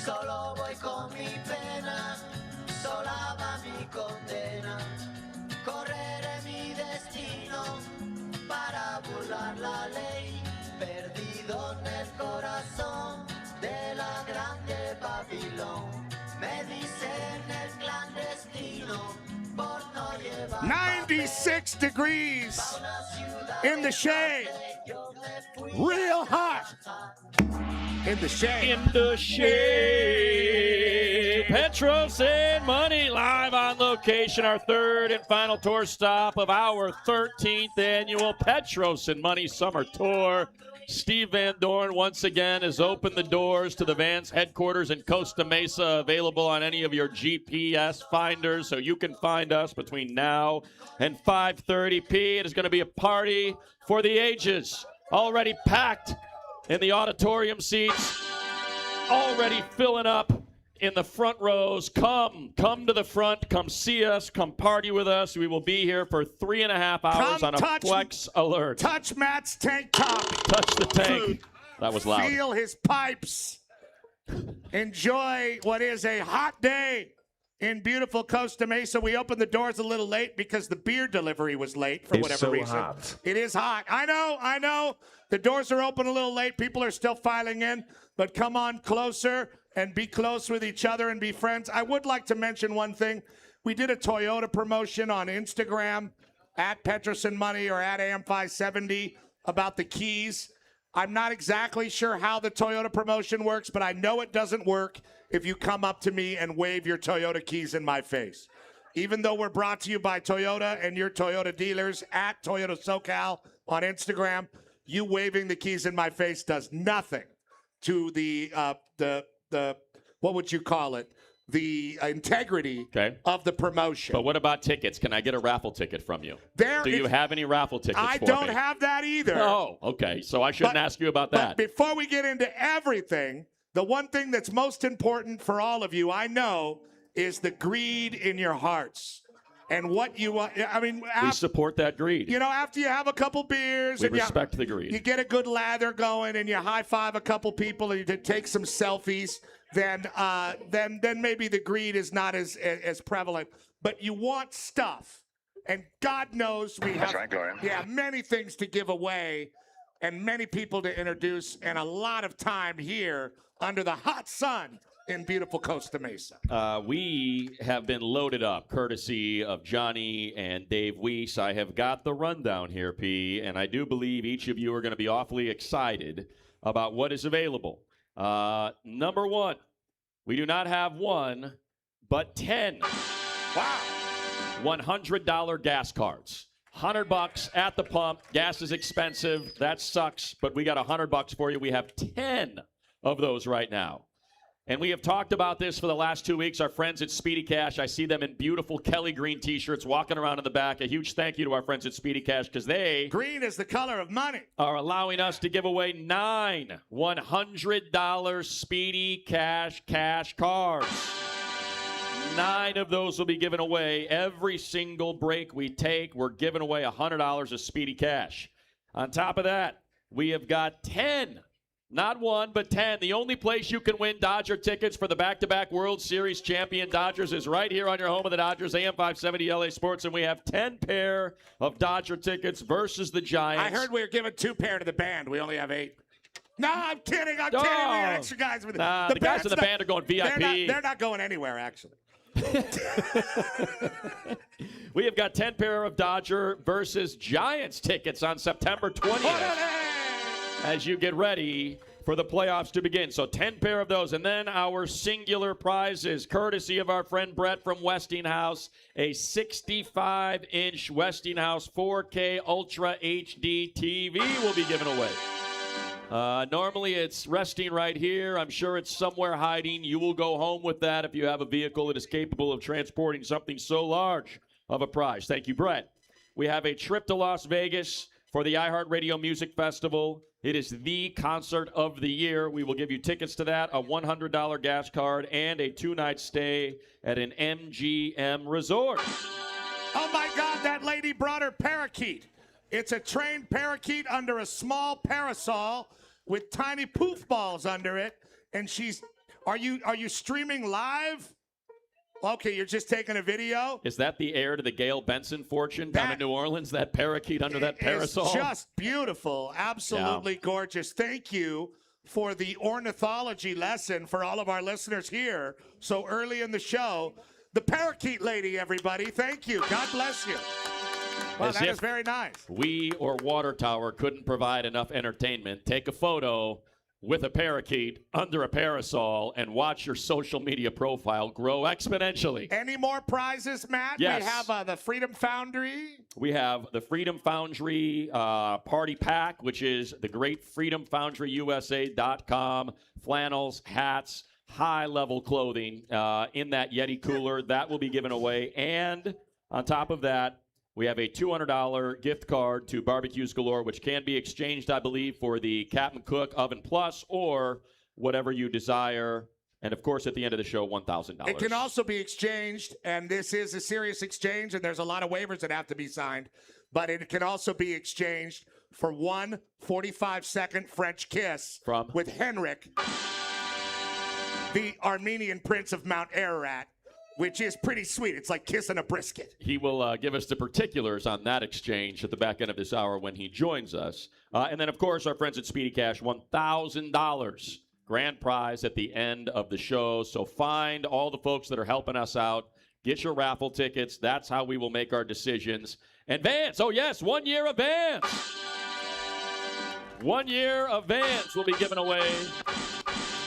Solo voy con mi pena, sola va mi condena. Correré mi destino para burlar la ley. Perdido en el corazón de la grande Babilón. Me dicen el clandestino por no llevar 96 degrees in the shade. Real hot. In the shade. In the shade. Petros and Money live on location. Our third and final tour stop of our 13th annual Petros and Money Summer Tour. Steve Van Dorn once again has opened the doors to the VANS headquarters in Costa Mesa, available on any of your GPS finders, so you can find us between now and 5:30 p.m. It is going to be a party for the ages. Already packed in the auditorium seats, already filling up in the front rows. Come to the front. Come see us. Come party with us. We will be here for 3.5 hours on a flex alert. Touch Matt's tank top. Touch the tank. That was loud. Feel his pipes. Enjoy what is a hot day in beautiful Costa Mesa. We opened the doors a little late because the beer delivery was late for whatever reason. Hot. It is hot. I know. The doors are open a little late. People are still filing in, but come on closer and be close with each other and be friends. I would like to mention one thing. We did a Toyota promotion on Instagram at Petros and Money or at AM570 about the keys. I'm not exactly sure how the Toyota promotion works, but I know it doesn't work if you come up to me and wave your Toyota keys in my face. Even though we're brought to you by Toyota and your Toyota dealers at Toyota SoCal on Instagram, you waving the keys in my face does nothing to the what would you call it? The integrity of the promotion. But what about tickets? Can I get a raffle ticket from you? Do you have any raffle tickets I for don't me? have that either. Oh, okay. So I shouldn't ask you about that. But before we get into everything, the one thing that's most important for all of you, I know, is the greed in your hearts. And what you want, I mean, we support that greed. You know, after you have a couple beers, we and respect the greed. You get a good lather going, and you high five a couple people, and you take some selfies. Then maybe the greed is not as prevalent. But you want stuff, and God knows we have many things to give away, and many people to introduce, and a lot of time here under the hot sun in beautiful Costa Mesa. We have been loaded up, courtesy of Johnny and Dave Weiss. I have got the rundown here, P, and I do believe each of you are going to be awfully excited about what is available. Number one, we do not have one, but 10. Wow. $100 gas cards. $100 at the pump. Gas is expensive. That sucks, but we got $100 for you. We have 10 of those right now. And we have talked about this for the last 2 weeks. Our friends at Speedy Cash, I see them in beautiful Kelly green T-shirts walking around in the back. A huge thank you to our friends at Speedy Cash because they... Green is the color of money. ...are allowing us to give away 9 $100 Speedy Cash cash cards. 9 of those will be given away. Every single break we take, we're giving away $100 of Speedy Cash. On top of that, we have got 10... Not 1, but 10. The only place you can win Dodger tickets for the back-to-back World Series champion Dodgers is right here on your home of the Dodgers, AM 570 LA Sports, and we have 10 pair of Dodger tickets versus the Giants. I heard we were giving 2 pair to the band. We only have 8. No, I'm kidding. I'm kidding. We got extra guys with the guys in the band are going VIP. They're not going anywhere, actually. We have got 10 pair of Dodger versus Giants tickets on September 20th. As you get ready for the playoffs to begin. So 10 pair of those. And then our singular prizes, courtesy of our friend Brett from Westinghouse, a 65-inch Westinghouse 4K Ultra HD TV will be given away. Normally it's resting right here. I'm sure it's somewhere hiding. You will go home with that if you have a vehicle that is capable of transporting something so large of a prize. Thank you, Brett. We have a trip to Las Vegas for the iHeartRadio Music Festival. It is the concert of the year. We will give you tickets to that, a $100 gas card, and a 2-night stay at an MGM resort. Oh, my God, that lady brought her parakeet. It's a trained parakeet under a small parasol with tiny poof balls under it. And she's, are you streaming live? Okay, you're just taking a video? Is that the heir to the Gail Benson fortune down in New Orleans, that parakeet under that parasol? It's just beautiful, absolutely gorgeous. Thank you for the ornithology lesson for all of our listeners here so early in the show. The parakeet lady, everybody, thank you. God bless you. Well, that is very nice. We or Water Tower couldn't provide enough entertainment. Take a photo with a parakeet under a parasol and watch your social media profile grow exponentially. Any more prizes, Matt? Yes. We have the Freedom Foundry. We have the Freedom Foundry Party Pack, which is the great freedomfoundryusa.com. Flannels, hats, high-level clothing in that Yeti cooler. That will be given away. And on top of that, we have a $200 gift card to Barbecues Galore, which can be exchanged, I believe, for the Captain Cook Oven Plus or whatever you desire. And, of course, at the end of the show, $1,000. It can also be exchanged, and this is a serious exchange, and there's a lot of waivers that have to be signed. But it can also be exchanged for one 45-second French kiss with Henrik, the Armenian Prince of Mount Ararat, which is pretty sweet. It's like kissing a brisket. He will give us the particulars on that exchange at the back end of this hour when he joins us. And then, of course, our friends at Speedy Cash, $1,000 grand prize at the end of the show. So find all the folks that are helping us out. Get your raffle tickets. That's how we will make our decisions. And Vans, oh, yes, 1 year of Vans. 1 year of Vans will be given away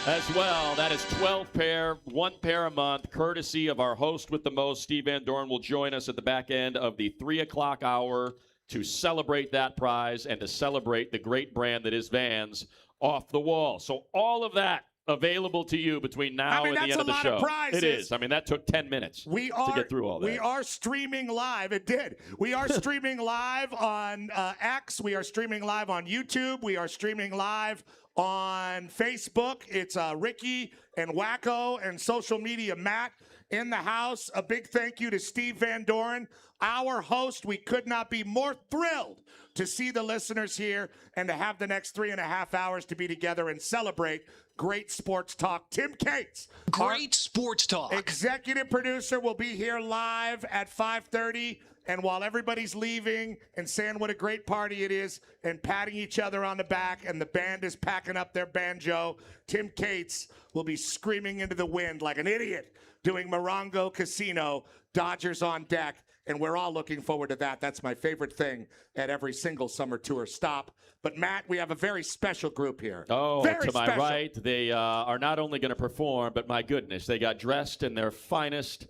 as well. That is 12 pair, 1 pair a month, courtesy of our host with the most. Steve Van Doren will join us at the back end of the 3 o'clock hour to celebrate that prize and to celebrate the great brand that is Vans off the wall. So all of that available to you between now and the end of the show. It is. I mean, that took 10 minutes to get through all that. We are streaming live. It did. We are streaming live on X. We are streaming live on YouTube. We are streaming live on Facebook. It's Ricky and Wacko and social media Matt in the house. A big thank you to Steve Van Doren, our host. We could not be more thrilled to see the listeners here and to have the next 3.5 hours to be together and celebrate great sports talk. Tim Cates, great sports talk, executive producer, will be here live at 5:30. And while everybody's leaving and saying what a great party it is and patting each other on the back and the band is packing up their banjo, Tim Cates will be screaming into the wind like an idiot doing Morongo Casino, Dodgers on deck. And we're all looking forward to that. That's my favorite thing at every single summer tour stop. But, Matt, we have a very special group here. Oh, to my right, they are not only going to perform, but, my goodness, they got dressed in their finest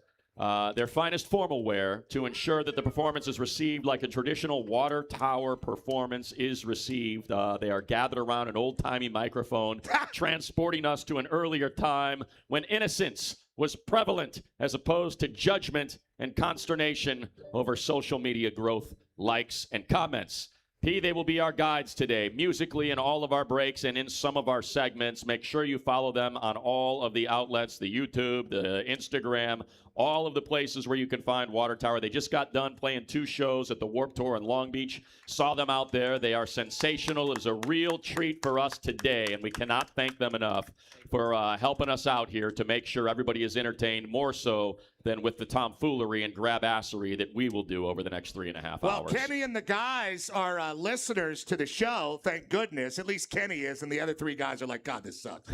formal wear to ensure that the performance is received like a traditional Water Tower performance is received. They are gathered around an old-timey microphone, transporting us to an earlier time when innocence was prevalent as opposed to judgment and consternation over social media growth, likes, and comments. P, they will be our guides today, musically in all of our breaks and in some of our segments. Make sure you follow them on all of the outlets, the YouTube, the Instagram, all of the places where you can find Water Tower. They just got done playing 2 shows at the Warped Tour in Long Beach. Saw them out there. They are sensational. It is a real treat for us today, and we cannot thank them enough for helping us out here to make sure everybody is entertained more so than with the tomfoolery and grabassery that we will do over the next 3.5 hours. Well, Kenny and the guys are listeners to the show, thank goodness. At least Kenny is, and the other 3 guys are like, God, this sucks.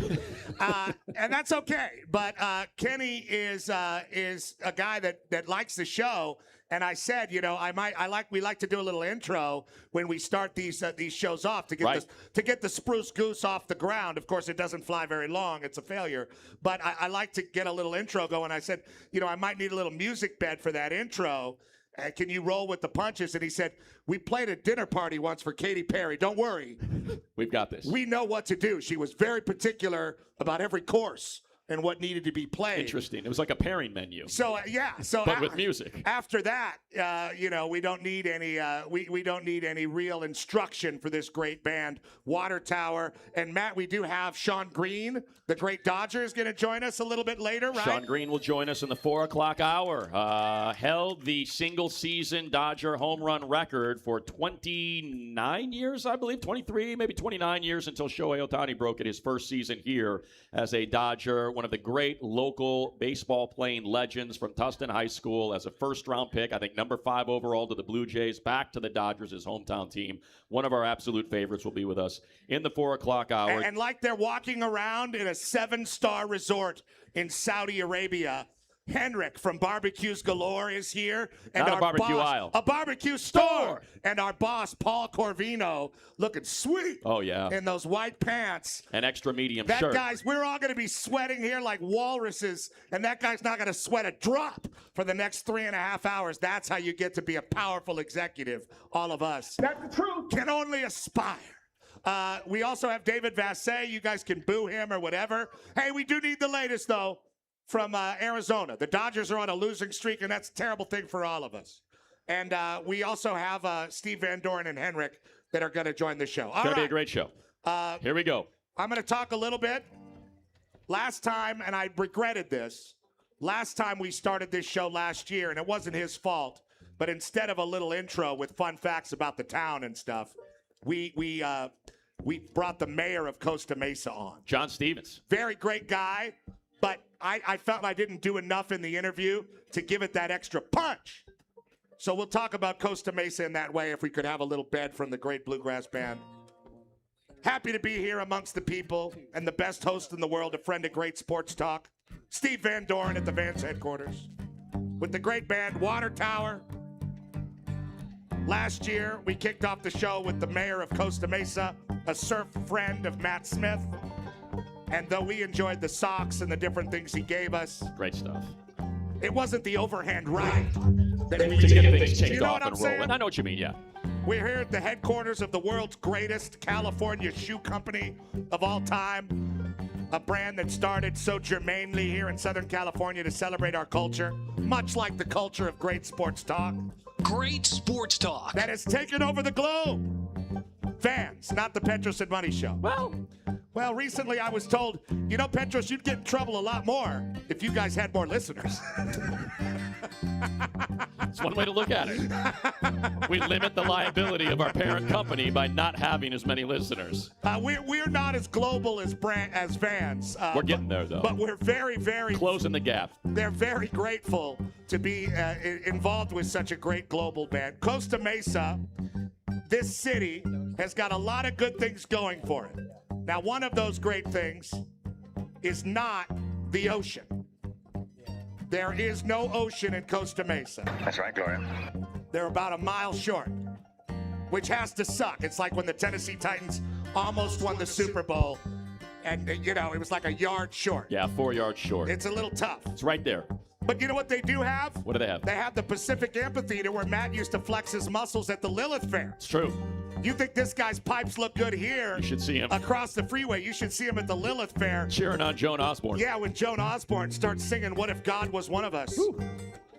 And that's okay. But Kenny is a guy that likes the show. And I said, you know, we like to do a little intro when we start these shows off to get the spruce goose off the ground. Of course, it doesn't fly very long; it's a failure. But I like to get a little intro going. I said, you know, I might need a little music bed for that intro. Can you roll with the punches? And he said, we played a dinner party once for Katy Perry. Don't worry, we've got this. We know what to do. She was very particular about every course and what needed to be played. Interesting. It was like a pairing menu. So but with music. After that, we don't need any we don't need any real instruction for this great band, Water Tower. And Matt, we do have Sean Green, the great Dodger, is going to join us a little bit later, right? Sean Green will join us in the 4 o'clock hour. Held the single-season Dodger home run record for 29 years, I believe, 23, maybe 29 years until Shohei Ohtani broke it his first season here as a Dodger, one of the great local baseball playing legends from Tustin High School as a first-round pick, I think number 5 overall to the Blue Jays, back to the Dodgers, his hometown team. One of our absolute favorites will be with us in the 4 o'clock hour. And like they're walking around in a 7-star resort in Saudi Arabia, Henrik from Barbecues Galore is here. And Not a barbecue aisle. A barbecue store. And our boss, Paul Corvino, looking sweet. Oh, yeah. In those white pants. An extra medium that shirt. Guys, we're all going to be sweating here like walruses, and that guy's not going to sweat a drop for the next 3.5 hours. That's how you get to be a powerful executive, all of us. That's the truth. Can only aspire. We also have David Vassay. You guys can boo him or whatever. Hey, we do need the latest, though, from Arizona. The Dodgers are on a losing streak, and that's a terrible thing for all of us. And we also have Steve Van Doren and Henrik that are going to join the show. It's going to be a great show. Here we go. I'm going to talk a little bit. Last time, and I regretted this, last time we started this show last year, and it wasn't his fault, but instead of a little intro with fun facts about the town and stuff, we brought the mayor of Costa Mesa on. John Stevens. Very great guy, but I felt I didn't do enough in the interview to give it that extra punch. So we'll talk about Costa Mesa in that way if we could have a little bed from the great Bluegrass Band. Happy to be here amongst the people and the best host in the world, a friend of great sports talk, Steve Van Doren at the VANS headquarters. With the great band Water Tower. Last year, we kicked off the show with the mayor of Costa Mesa, a surf friend of Matt Smith. And though we enjoyed the socks and the different things he gave us, great stuff. It wasn't the overhand right that we to did. get things kicked You know off what I'm and saying? rolling. I know what you mean, yeah. We're here at the headquarters of the world's greatest California shoe company of all time. A brand that started so germanely here in Southern California to celebrate our culture, much like the culture of great sports talk. Great sports talk. That has taken over the globe. Fans, not the Petros and Money Show. Well, recently I was told, you know, Petros, you'd get in trouble a lot more if you guys had more listeners. It's one way to look at it. We limit the liability of our parent company by not having as many listeners. We're not as global as VANS. We're getting there, though. But we're very, very... Closing the gap. They're very grateful to be involved with such a great global band. Costa Mesa, this city, has got a lot of good things going for it. Now, one of those great things is not the ocean. There is no ocean in Costa Mesa. That's right, Gloria. They're about a mile short, which has to suck. It's like when the Tennessee Titans almost won the Super Bowl, and, you know, it was like a yard short. Yeah, 4 yards short. It's a little tough. It's right there. But you know what they do have? What do they have? They have the Pacific Amphitheater where Matt used to flex his muscles at the Lilith Fair. It's true. You think this guy's pipes look good here? You should see him. Across the freeway. You should see him at the Lilith Fair. Cheering on Joan Osborne. Yeah, when Joan Osborne starts singing What If God Was One of Us. Whew.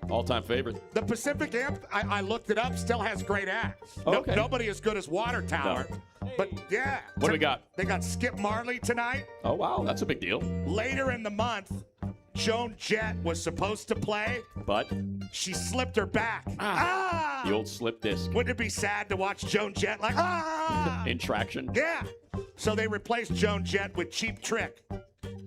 All-time favorite. The Pacific Amp, I looked it up, still has great acts. Okay. Nobody as good as Water Tower. No. But, yeah. What do we got? They got Skip Marley tonight. Oh, wow. That's a big deal. Later in the month, Joan Jett was supposed to play, but she slipped her back. The old slip disc. Wouldn't it be sad to watch Joan Jett like, in traction? Yeah. So they replaced Joan Jett with Cheap Trick.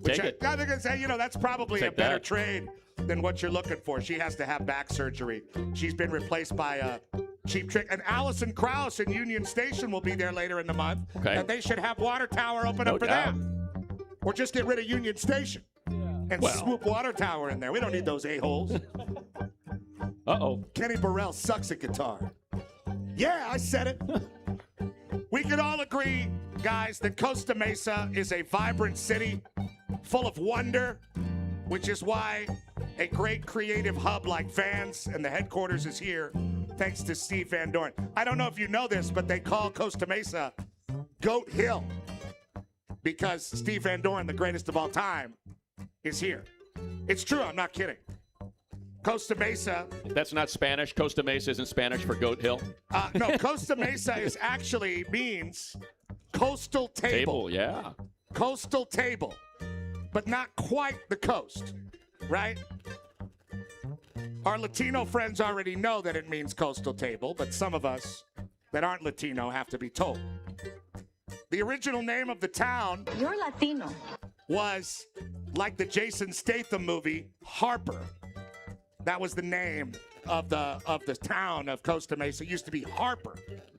Which I think I say, you know, that's probably a better trade than what you're looking for. She has to have back surgery. She's been replaced by Cheap Trick. And Allison Krauss in Union Station will be there later in the month. Okay. And they should have Water Tower open up for them. Or just get rid of Union Station. And swoop Water Tower in there. We don't need those a-holes. Uh-oh. Kenny Burrell sucks at guitar. Yeah, I said it. We can all agree, guys, that Costa Mesa is a vibrant city full of wonder, which is why a great creative hub like VANS and the headquarters is here, thanks to Steve Van Doren. I don't know if you know this, but they call Costa Mesa Goat Hill because Steve Van Doren, the greatest of all time, is here. It's true. I'm not kidding. Costa Mesa. If that's not Spanish, Costa Mesa isn't Spanish for Goat Hill. No, Costa Mesa is actually means coastal table. Yeah. Coastal table, but not quite the coast, right? Our Latino friends already know that it means coastal table, but some of us that aren't Latino have to be told. The original name of the town You're Latino. was, like the Jason Statham movie, Harper. That was the name of the town of Costa Mesa. It used to be Harper.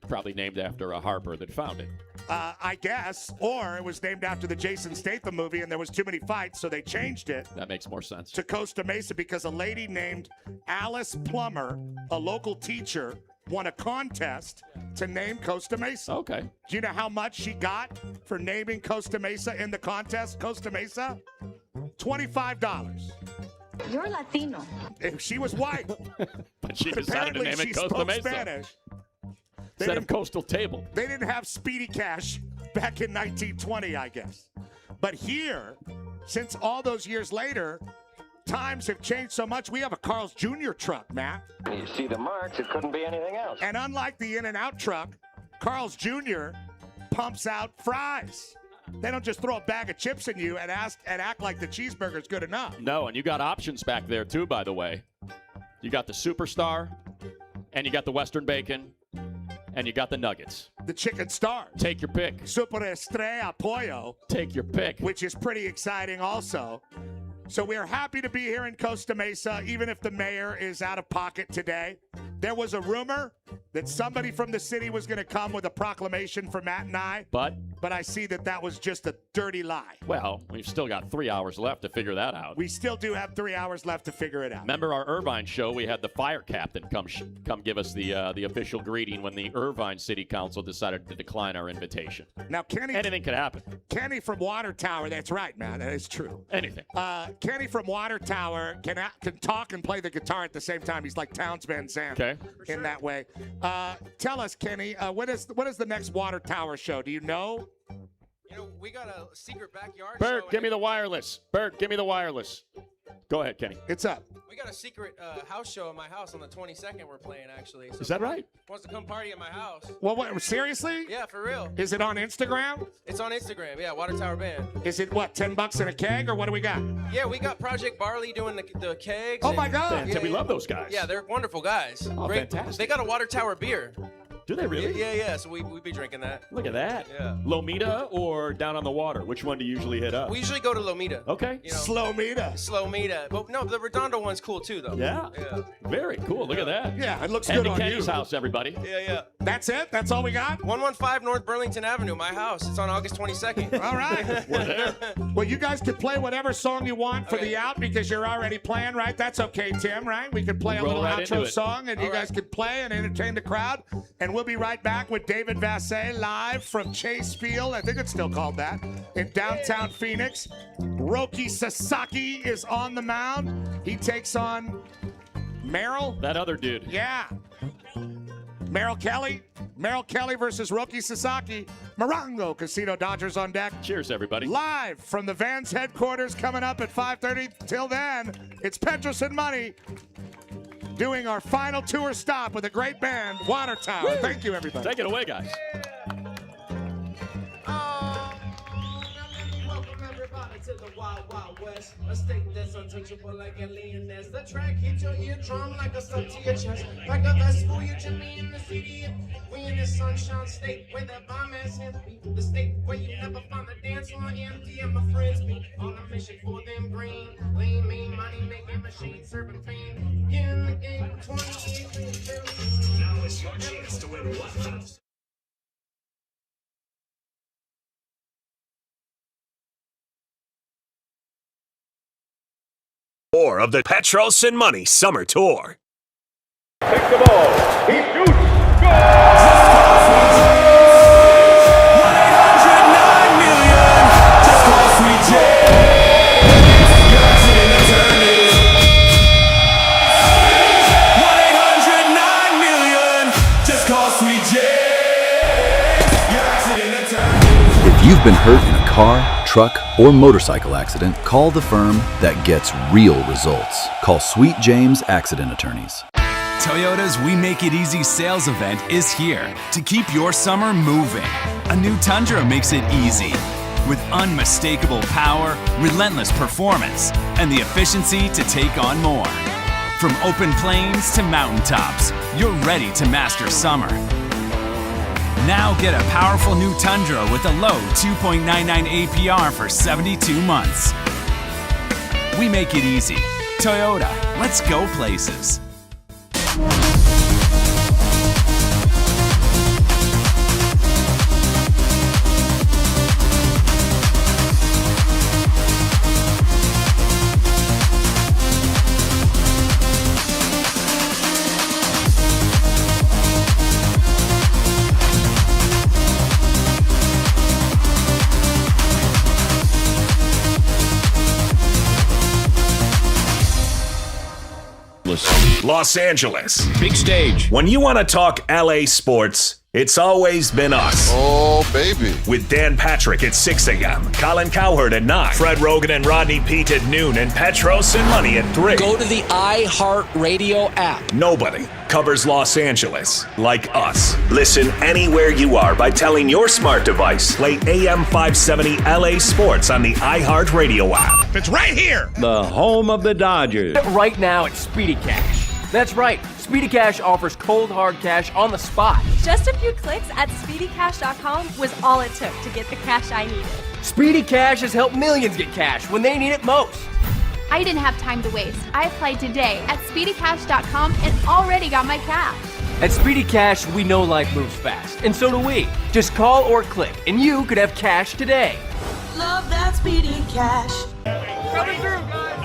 Probably named after a harper that found it. I guess. Or it was named after the Jason Statham movie and there was too many fights, so they changed it. That makes more sense. To Costa Mesa because a lady named Alice Plummer, a local teacher, won a contest to name Costa Mesa. Okay. Do you know how much she got for naming Costa Mesa in the contest? Costa Mesa? $25. You're Latino. If she was white. But she decided to Apparently name it she Costa spoke Mesa. Spanish. Instead of Coastal Table. They didn't have Speedy Cash back in 1920, I guess. But here, since all those years later, times have changed so much. We have a Carl's Jr. truck, Matt. You see the marks, it couldn't be anything else. And unlike the In-N-Out truck, Carl's Jr. pumps out fries. They don't just throw a bag of chips in you and act like the cheeseburger's good enough. No, and you got options back there too, by the way. You got the Superstar, and you got the Western Bacon, and you got the nuggets. The chicken stars. Take your pick. Super Estrella Pollo. Take your pick. Which is pretty exciting also. So we are happy to be here in Costa Mesa, even if the mayor is out of pocket today. There was a rumor that somebody from the city was going to come with a proclamation for Matt and I. But I see that was just a dirty lie. Well, we've still got 3 hours left to figure that out. We still do have 3 hours left to figure it out. Remember our Irvine show? We had the fire captain come give us the official greeting when the Irvine City Council decided to decline our invitation. Now, Kenny... Anything could happen. Kenny from Water Tower, that's right, man. That is true. Anything. Kenny from Water Tower can talk and play the guitar at the same time. He's like Townes Van Zandt. Okay. In that way. Tell us, Kenny, what is the next Water Tower show? Do you know? You know, we got a secret backyard Bert, show. give me the wireless. Bert, give me the wireless. Go ahead, Kenny. It's up. We got a secret house show at my house on the 22nd we're playing, actually. So is that right? Wants to come party at my house. Well, what, seriously? Yeah, for real. Is it on Instagram? It's on Instagram, yeah, Water Tower Band. Is it, what, $10 in a keg, or what do we got? Yeah, we got Project Barley doing the kegs. Oh, my God. Yeah, we love those guys. Yeah, they're wonderful guys. Oh, great. fantastic. They got a Water Tower beer. Do they really? Yeah, so we be drinking that. Look at that. Yeah. Lomita or Down on the Water? Which one do you usually hit up? We usually go to Lomita. Okay. You know, Slomita. But no, the Redondo one's cool too, though. Yeah. Very cool. Look at that. Yeah, it looks Head good to on Kenny's you. house, everybody. Yeah. That's it? That's all we got? 115 North Burlington Avenue, my house. It's on August 22nd. All right. We're there. Well, you guys can play whatever song you want for the out because you're already playing, right? That's okay, Tim, right? We can play a Roll little right outro into it. song, and you guys can play and entertain the crowd. And we'll be right back with David Vassay live from Chase Field. I think it's still called that, in downtown Phoenix. Roki Sasaki is on the mound. He takes on Merrill. That other dude. Yeah. Merrill Kelly. Merrill Kelly versus Roki Sasaki. Morongo Casino Dodgers on deck. Cheers, everybody. Live from the VANS headquarters coming up at 5:30. Till then, it's Petros and Money doing our final tour stop with a great band, Water Tower. Woo! Thank you, everybody. Take it away, guys. Welcome everybody to the Wild Wild West, a state that's untouchable like alienness. The track hits your eardrum like a slug to your chest, like a vest for your Jimmy in the city. We in the sunshine state where the bomb ass hands be, the state where you never find the dance floor empty. And my friends be on a mission for them green, lean, mean, money making machines serving pain. In the game, 28 years. Now it's your chance to win what? More of the Petros and Money Summer Tour. Take the ball. He shoots. Goal! 1-800-9 million. Just call Sweet J. You're accident attorney. 1-800-9 million. Just call Sweet J. You're accident attorney. If you've been hurt in a car, truck, or motorcycle accident, call the firm that gets real results. Call Sweet James Accident Attorneys. Toyota's We Make It Easy sales event is here to keep your summer moving. A new Tundra makes it easy with unmistakable power, relentless performance, and the efficiency to take on more. From open plains to mountaintops, you're ready to master summer. Now get a powerful new Tundra with a low 2.99 APR for 72 months. We make it easy. Toyota, let's go places. Los Angeles. Big stage. When you want to talk LA sports, it's always been us. Oh, baby. With Dan Patrick at 6 a.m., Colin Cowherd at 9, Fred Rogan and Rodney Peete at noon, and Petros and Money at 3. Go to the iHeartRadio app. Nobody covers Los Angeles like us. Listen anywhere you are by telling your smart device, play AM 570 LA Sports on the iHeartRadio app. It's right here. The home of the Dodgers. Right now, it's Speedy Cash. That's right. Speedy Cash offers cold, hard cash on the spot. Just a few clicks at SpeedyCash.com was all it took to get the cash I needed. Speedy Cash has helped millions get cash when they need it most. I didn't have time to waste. I applied today at SpeedyCash.com and already got my cash. At Speedy Cash, we know life moves fast, and so do we. Just call or click, and you could have cash today. Love that Speedy Cash. Coming through, guys.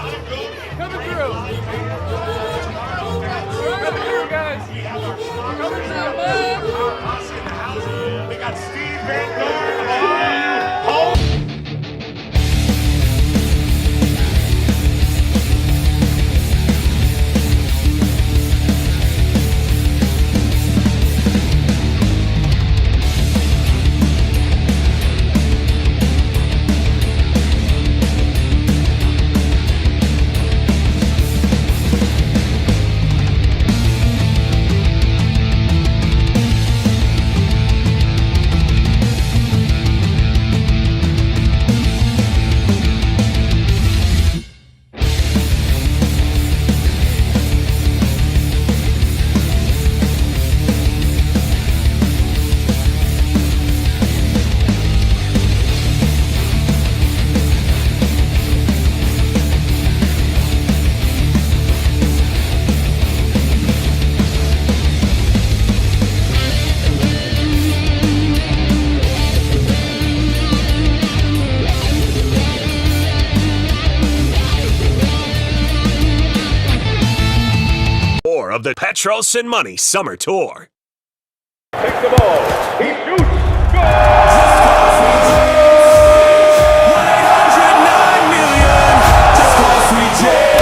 Coming through. Coming through, guys. Coming through, man. We got Steve Van Dorn. Of the Petros and Money Summer Tour. Take the ball. He shoots. Goal! $109 million. Just call Sweet James.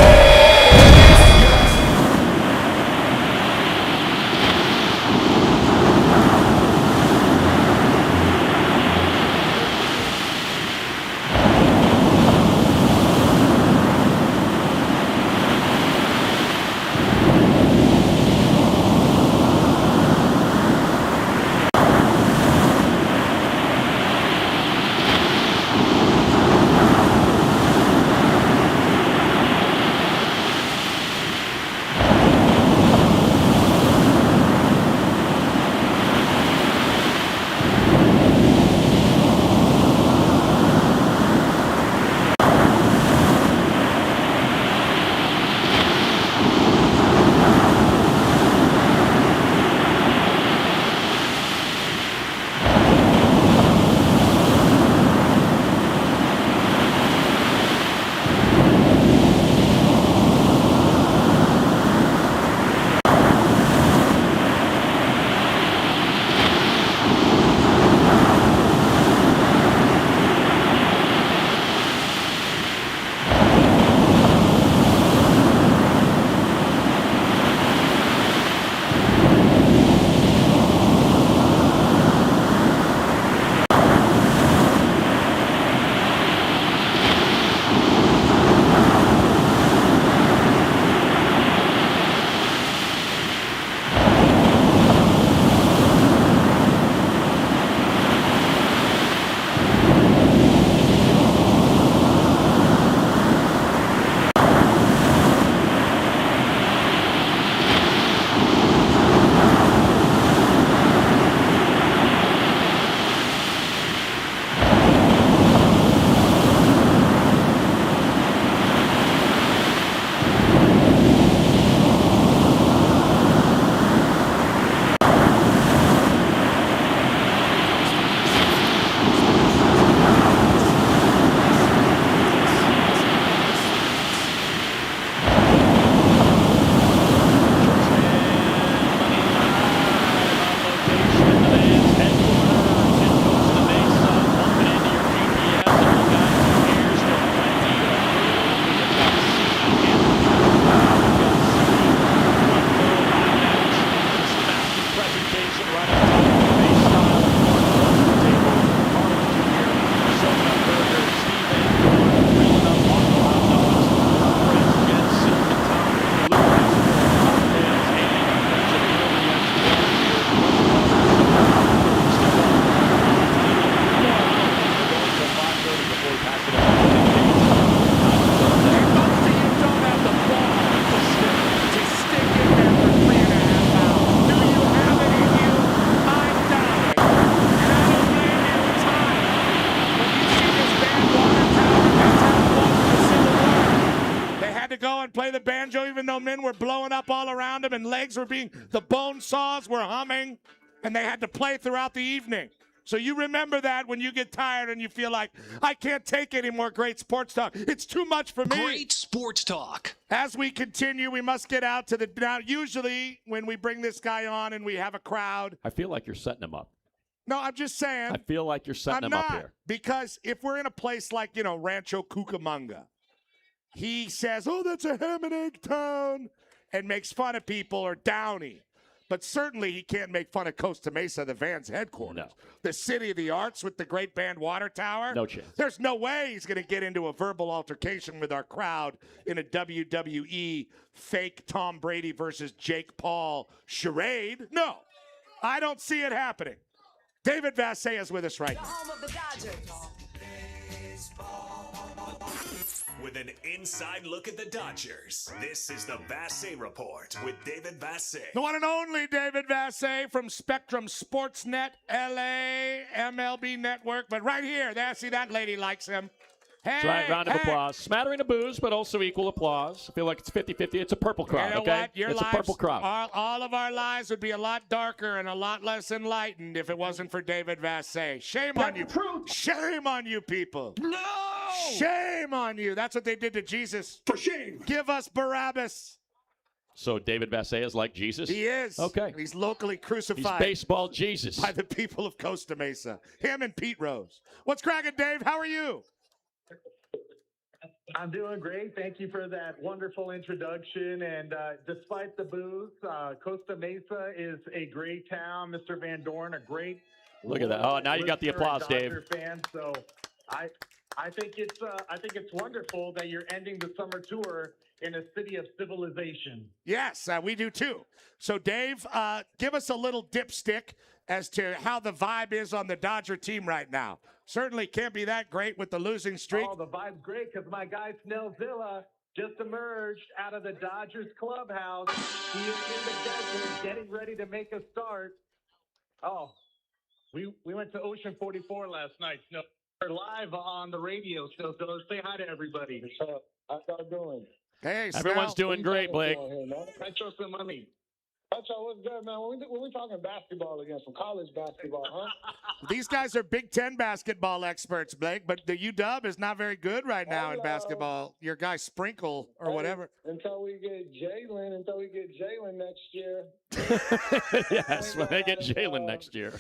even though men were blowing up all around him and the bone saws were humming, and they had to play throughout the evening. So you remember that when you get tired and you feel like, I can't take any more great sports talk. It's too much for me. Great sports talk. As we continue, we must get out to now, usually when we bring this guy on and we have a crowd. I feel like you're setting him up. No, I'm just saying. I feel like you're setting him up here. Because if we're in a place like, Rancho Cucamonga, he says, oh, that's a ham and egg town, and makes fun of people, or Downey. But certainly he can't make fun of Costa Mesa, the VANS headquarters. No. The city of the arts with the great band Water Tower. No chance. There's no way he's going to get into a verbal altercation with our crowd in a WWE fake Tom Brady versus Jake Paul charade. No, I don't see it happening. David Vassay is with us right now. Home of the Dodgers. With an inside look at the Dodgers, this is the Vassay Report with David Vassay. The one and only David Vassay from Spectrum Sportsnet, LA, MLB Network. But right here, see, that lady likes him. Hey, That's right, round of applause. Smattering of boos, but also equal applause. I feel like it's 50-50. It's a purple crowd, you know okay? What? It's a purple crowd. All of our lives would be a lot darker and a lot less enlightened if it wasn't for David Vassay. Shame on you. Shame on you people. No! Shame on you. That's what they did to Jesus. For shame. Give us Barabbas. So David Vassay is like Jesus? He is. Okay. He's locally crucified. He's baseball Jesus. By the people of Costa Mesa. Him and Petros. What's cracking, Dave? How are you? I'm doing great. Thank you for that wonderful introduction. And despite the booze, Costa Mesa is a great town. Mr. Van Dorn, a great. Look at that. Oh, now you got the applause, Dave. Fan. So I think it's wonderful that you're ending the summer tour in a city of civilization. Yes, we do too. So, Dave, give us a little dipstick as to how the vibe is on the Dodger team right now. Certainly can't be that great with the losing streak. Oh, the vibe's great because my guy Snellzilla just emerged out of the Dodgers clubhouse. He is in the desert getting ready to make a start. Oh, we went to Ocean 44 last night. We're live on the radio, so say hi to everybody. How y'all doing? Hey, everyone's doing great, Blake. Petros and money. Petros, what's good, man? When we talking basketball again, some college basketball, huh? These guys are Big Ten basketball experts, Blake, but the UW is not very good right now in basketball. Your guy Sprinkle or whatever. Until we get Jalen next year. Yes, when they get Jalen next year.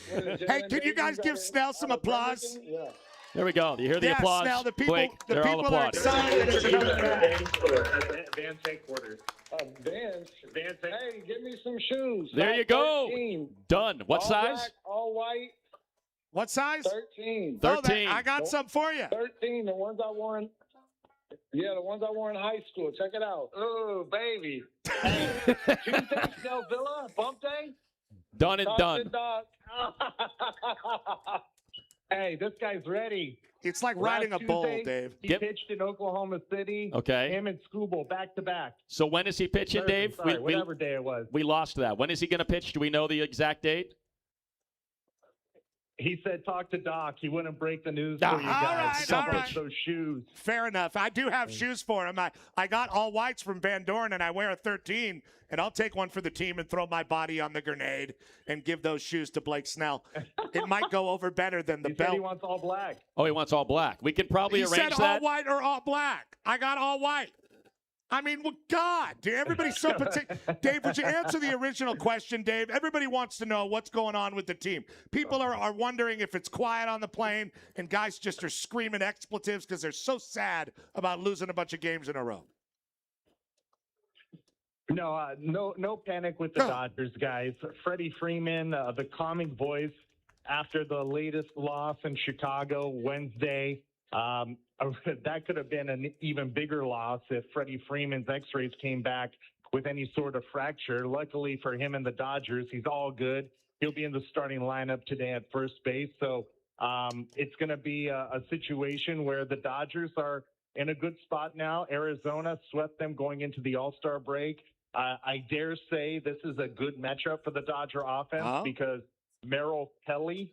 Hey, can you guys give Snell some applause? Yeah. There we go. You hear the applause? Snell, the people, Blake, the they're all people are applauding. Vans headquarters. Vans. Hey, give me some shoes. There you go. 13. Done. What all size? Black, all white. What size? 13. 13. I got some for you. 13. The ones I wore in. Yeah, the ones I wore in high school. Check it out. Oh, baby. Hey, Tuesday, Snellzilla, bump day. Done and done. Hey, this guy's ready. It's like riding a bull, Dave. He pitched in Oklahoma City. Okay. Him and Scooble back to back. So when is he pitching, Dave? Whatever day it was. We lost that. When is he going to pitch? Do we know the exact date? He said, talk to Doc. He wouldn't break the news for you guys. All right. Those shoes. Fair enough. I do have shoes for him. I got all whites from Van Dorn, and I wear a 13, and I'll take one for the team and throw my body on the grenade and give those shoes to Blake Snell. It might go over better than the he belt. Said he wants all black. Oh, he wants all black. We can probably he arrange said that. all white or all black. I got all white. I mean, well, God, dude, everybody's so particular. Dave, would you answer the original question, Dave? Everybody wants to know what's going on with the team. People are wondering if it's quiet on the plane and guys just are screaming expletives because they're so sad about losing a bunch of games in a row. No panic with the Dodgers, guys. Freddie Freeman, the calming voice after the latest loss in Chicago Wednesday. That could have been an even bigger loss if Freddie Freeman's x-rays came back with any sort of fracture. Luckily for him and the Dodgers, he's all good. He'll be in the starting lineup today at first base. So it's going to be a situation where the Dodgers are in a good spot now. Arizona swept them going into the All-Star break. I dare say this is a good matchup for the Dodger offense because Merrill Kelly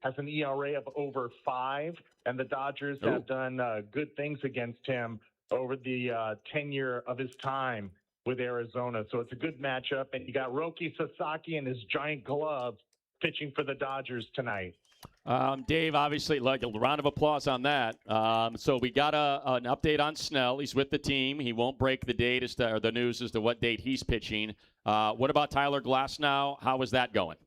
has an ERA of over 5, and the Dodgers have done good things against him over the tenure of his time with Arizona. So it's a good matchup. And you got Roki Sasaki and his giant glove pitching for the Dodgers tonight. Dave, obviously, like a round of applause on that. So we got an update on Snell. He's with the team. He won't break the date or the news as to what date he's pitching. What about Tyler Glasnow? How is that going?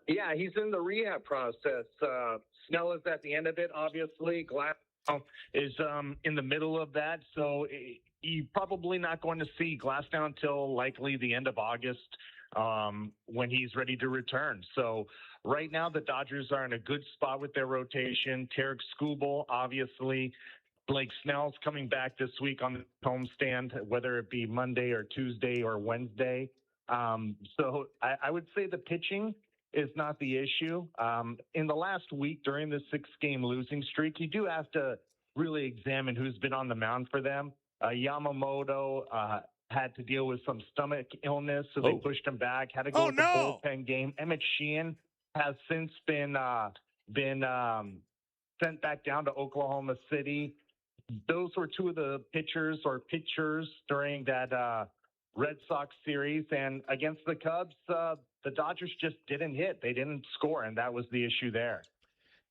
Yeah, he's in the rehab process. Snell is at the end of it, obviously. Glasnow is in the middle of that. So you're probably not going to see Glasnow until likely the end of August. When he's ready to return. So right now the Dodgers are in a good spot with their rotation. Tarek Skubal, obviously. Blake Snell's coming back this week on the homestand, whether it be Monday or Tuesday or Wednesday. So I would say the pitching is not the issue. In the last week during the 6-game losing streak, you do have to really examine who's been on the mound for them. Yamamoto, had to deal with some stomach illness, so they pushed him back. Had to go with the bullpen game. Emmett Sheehan has since been sent back down to Oklahoma City. Those were two of the pitchers during that Red Sox series. And against the Cubs, the Dodgers just didn't hit. They didn't score, and that was the issue there.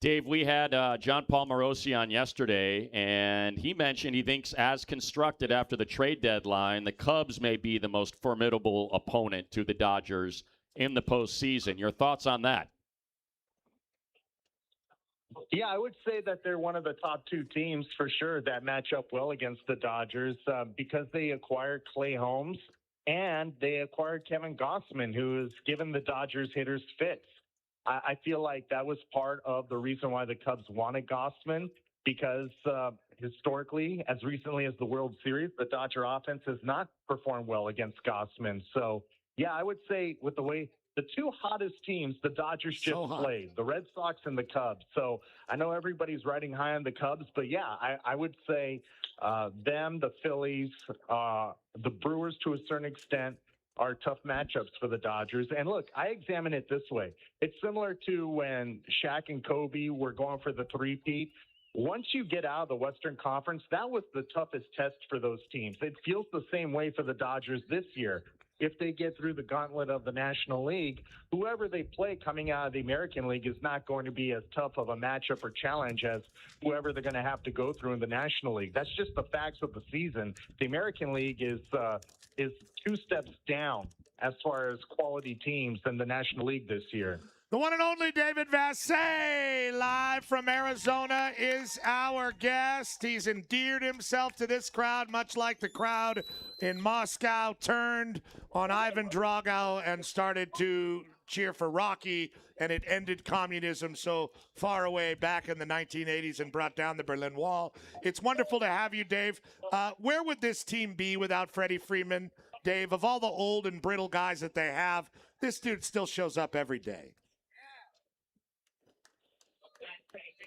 Dave, we had John Paul Morosi on yesterday, and he mentioned he thinks as constructed after the trade deadline, the Cubs may be the most formidable opponent to the Dodgers in the postseason. Your thoughts on that? Yeah, I would say that they're one of the top two teams for sure that match up well against the Dodgers because they acquired Clay Holmes and they acquired Kevin Gausman, who has given the Dodgers hitters fits. I feel like that was part of the reason why the Cubs wanted Gausman because historically, as recently as the World Series, the Dodger offense has not performed well against Gausman. So, yeah, I would say with the way the two hottest teams the Dodgers just played, the Red Sox and the Cubs. So I know everybody's riding high on the Cubs, but yeah, I would say them, the Phillies, the Brewers to a certain extent, are tough matchups for the Dodgers. And look, I examine it this way. It's similar to when Shaq and Kobe were going for the three-peat. Once you get out of the Western Conference, that was the toughest test for those teams. It feels the same way for the Dodgers this year. If they get through the gauntlet of the National League, whoever they play coming out of the American League is not going to be as tough of a matchup or challenge as whoever they're going to have to go through in the National League. That's just the facts of the season. The American League is 2 steps down as far as quality teams than the National League this year. The one and only David Vassegh, live from Arizona, is our guest. He's endeared himself to this crowd, much like the crowd in Moscow turned on Ivan Drago and started to cheer for Rocky, and it ended communism so far away back in the 1980s and brought down the Berlin Wall. It's wonderful to have you, Dave. Where would this team be without Freddie Freeman? Dave, of all the old and brittle guys that they have, this dude still shows up every day.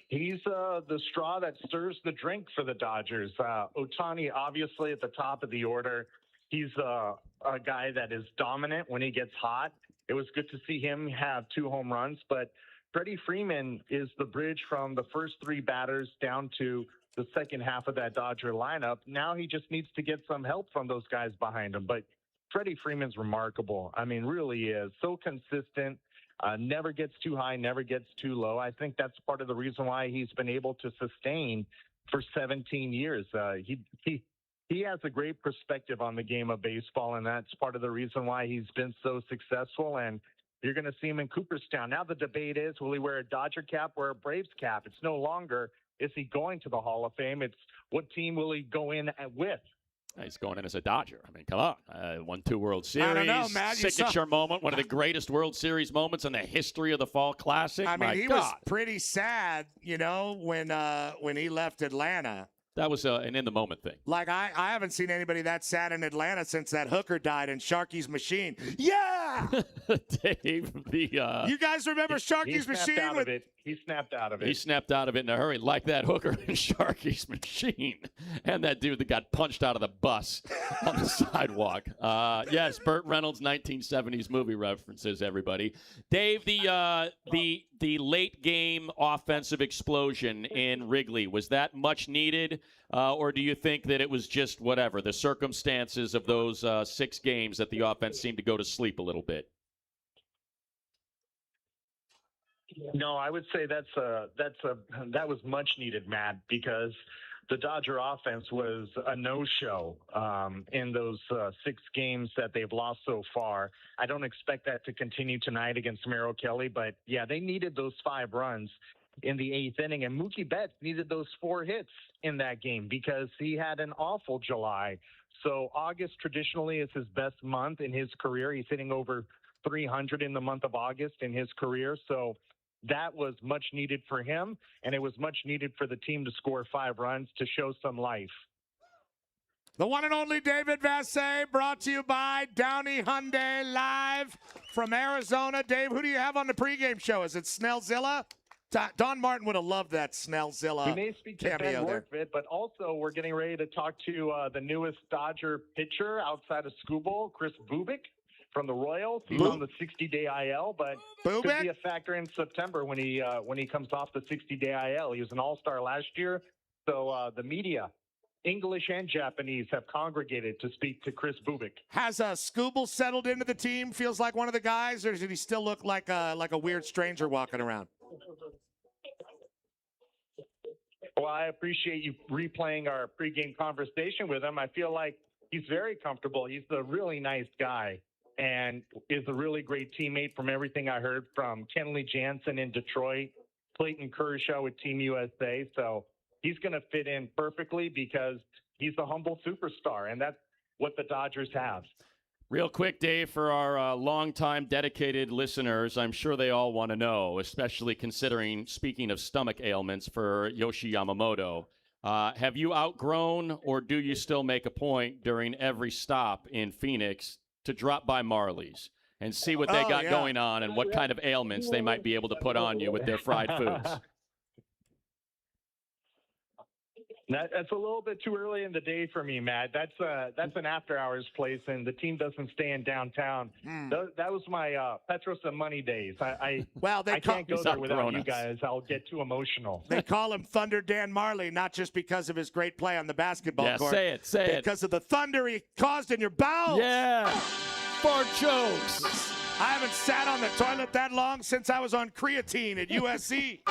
He's the straw that stirs the drink for the Dodgers. Ohtani, obviously, at the top of the order. He's a guy that is dominant when he gets hot. It was good to see him have 2 home runs, but Freddie Freeman is the bridge from the first 3 batters down to the second half of that Dodger lineup. Now he just needs to get some help from those guys behind him. But Freddie Freeman's remarkable. I mean, really is. So consistent. Never gets too high, never gets too low. I think that's part of the reason why he's been able to sustain for 17 years. He has a great perspective on the game of baseball, and that's part of the reason why he's been so successful. And you're going to see him in Cooperstown. Now the debate is, will he wear a Dodger cap or a Braves cap? It's no longer, is he going to the Hall of Fame? It's what team will he go in with? He's going in as a Dodger. I mean, come on. Won 2 World Series. I don't know, Matt. Signature moment, one of the greatest World Series moments in the history of the Fall Classic. I mean, he was pretty sad, you know, when he left Atlanta. That was an in-the-moment thing. Like, I haven't seen anybody that sad in Atlanta since that hooker died in Sharky's Machine. Yeah! Dave, you guys remember Sharky's Machine? He snapped out of it. He snapped out of it in a hurry, like that hooker in Sharky's Machine. And that dude that got punched out of the bus on the sidewalk. Yes, Burt Reynolds' 1970s movie references, everybody. Dave, the late game offensive explosion in Wrigley, was that much needed? Or do you think that it was just whatever, the circumstances of those 6 games that the offense seemed to go to sleep a little bit? No, I would say that was much needed, Matt, because the Dodger offense was a no-show in those 6 games that they've lost so far. I don't expect that to continue tonight against Merrill Kelly, but yeah, they needed those 5 runs in the 8th inning, and Mookie Betts needed those 4 hits in that game because he had an awful July. So August traditionally is his best month in his career. He's hitting over 300 in the month of August in his career. So that was much needed for him, and it was much needed for the team to score 5 runs to show some life. The one and only David Vassegh, brought to you by Downey Hyundai, live from Arizona. Dave, who do you have on the pregame show? Is it Snellzilla? Don Martin would have loved that Snellzilla. We may speak to Ben Workvit, but also we're getting ready to talk to the newest Dodger pitcher outside of Skubal, Chris Bubik from the Royals. He's on the 60-day IL, but could be a factor in September when he comes off the 60-day IL. He was an all-star last year, so the media, English and Japanese, have congregated to speak to Chris Bubik. Has Skubal settled into the team? Feels like one of the guys, or does he still look like a weird stranger walking around? Well, I appreciate you replaying our pregame conversation with him. I feel like he's very comfortable. He's a really nice guy and is a really great teammate from everything I heard from Kenley Jansen in Detroit, Clayton Kershaw with Team USA. So he's going to fit in perfectly because he's a humble superstar, and that's what the Dodgers have. Real quick, Dave, for our longtime dedicated listeners, I'm sure they all want to know, especially considering, speaking of stomach ailments for Yoshi Yamamoto, have you outgrown or do you still make a point during every stop in Phoenix to drop by Marley's and see what they got going on and what kind of ailments they might be able to put on you with their fried foods? That's a little bit too early in the day for me, Matt. That's an after-hours place, and the team doesn't stay in downtown. That was my Petros and Money days. I can't go there without you guys. I'll get too emotional. They call him Thunder Dan Marley, not just because of his great play on the basketball court. Say it. Because of the thunder he caused in your bowels. Yeah. Fart jokes. I haven't sat on the toilet that long since I was on creatine at USC.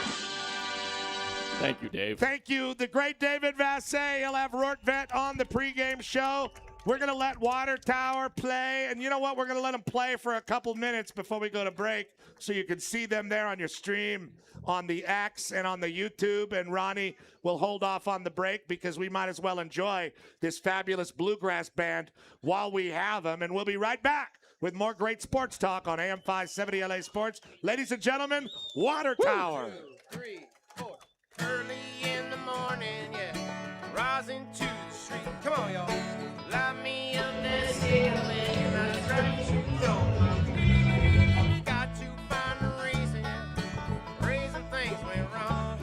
Thank you, Dave. Thank you. The great David Vassegh. He'll have Rortvet on the pregame show. We're going to let Water Tower play. And you know what? We're going to let them play for a couple minutes before we go to break so you can see them there on your stream on the X and on the YouTube. And Ronnie will hold off on the break because we might as well enjoy this fabulous bluegrass band while we have them. And we'll be right back with more great sports talk on AM 570 LA Sports. Ladies and gentlemen, Water Tower. 2, 3, 4. Early in the morning, rising to the street. Come on, y'all. Light me up that ceiling, that's right, you know. Got to find a reason things went wrong.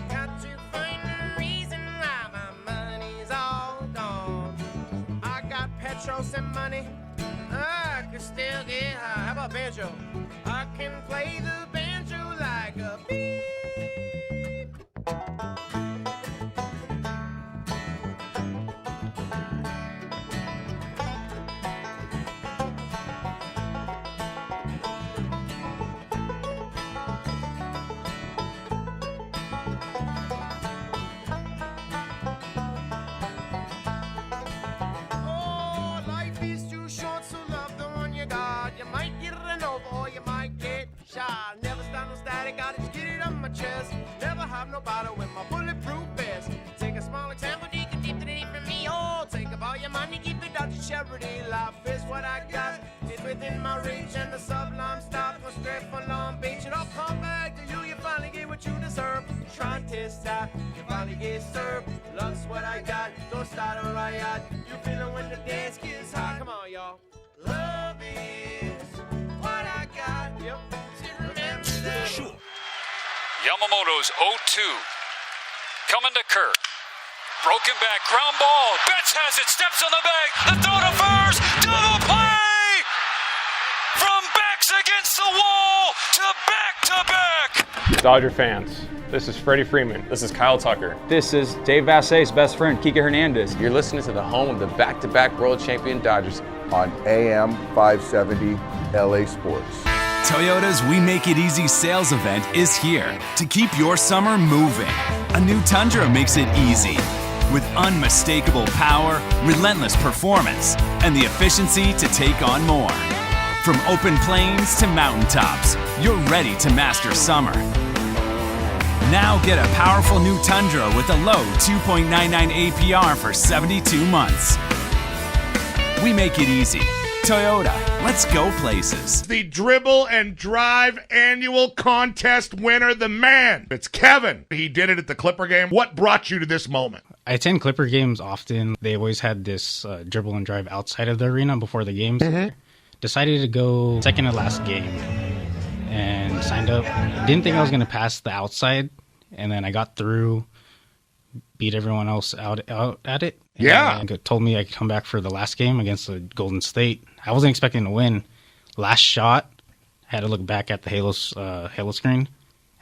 Got to find a reason why my money's all gone. I got Petros and money, I can still get high. How about banjo? I can play the banjo like a bee. Oh, life is too short, so love the one you got. You might get run over or you might get shot. Never stand no static, I just get it on my chest. Never have nobody with my bulletproof vest. Take a small example, you can deep it from me. Oh, take up all your money, keep it out to charity. Life is what I got, it's within my reach. And the sublime stop, go straight for Long Beach. It all come back to you, you finally get what what you deserve. Try and test that, you finally get served. Love's what I got, don't start a riot. You feeling when the dance gets hot? Come on, y'all. Love is what I got. Yep. Remember that. Sure. Yamamoto's 0-2. Coming to Kerr. Broken back, ground ball. Betts has it, steps on the bag. The throw to first. Double play! From backs against the wall to back. Dodger fans, this is Freddie Freeman. This is Kyle Tucker. This is Dave Vassay's best friend, Kike Hernandez. You're listening to the home of the back-to-back world champion Dodgers on AM 570 LA Sports. Toyota's We Make It Easy sales event is here to keep your summer moving. A new Tundra makes it easy with unmistakable power, relentless performance, and the efficiency to take on more. From open plains to mountaintops, you're ready to master summer. Now get a powerful new Tundra with a low 2.99 APR for 72 months. We make it easy. Toyota, let's go places. The Dribble and Drive annual contest winner, the man. It's Kevin. He did it at the Clipper game. What brought you to this moment? I attend Clipper games often. They always had this dribble and drive outside of the arena before the games. Mm-hmm. Decided to go second to last game and signed up. Didn't think I was going to pass the outside, and then I got through, beat everyone else out at it. Yeah. And told me I could come back for the last game against the Golden State. I wasn't expecting to win. Last shot, had to look back at the Halo screen,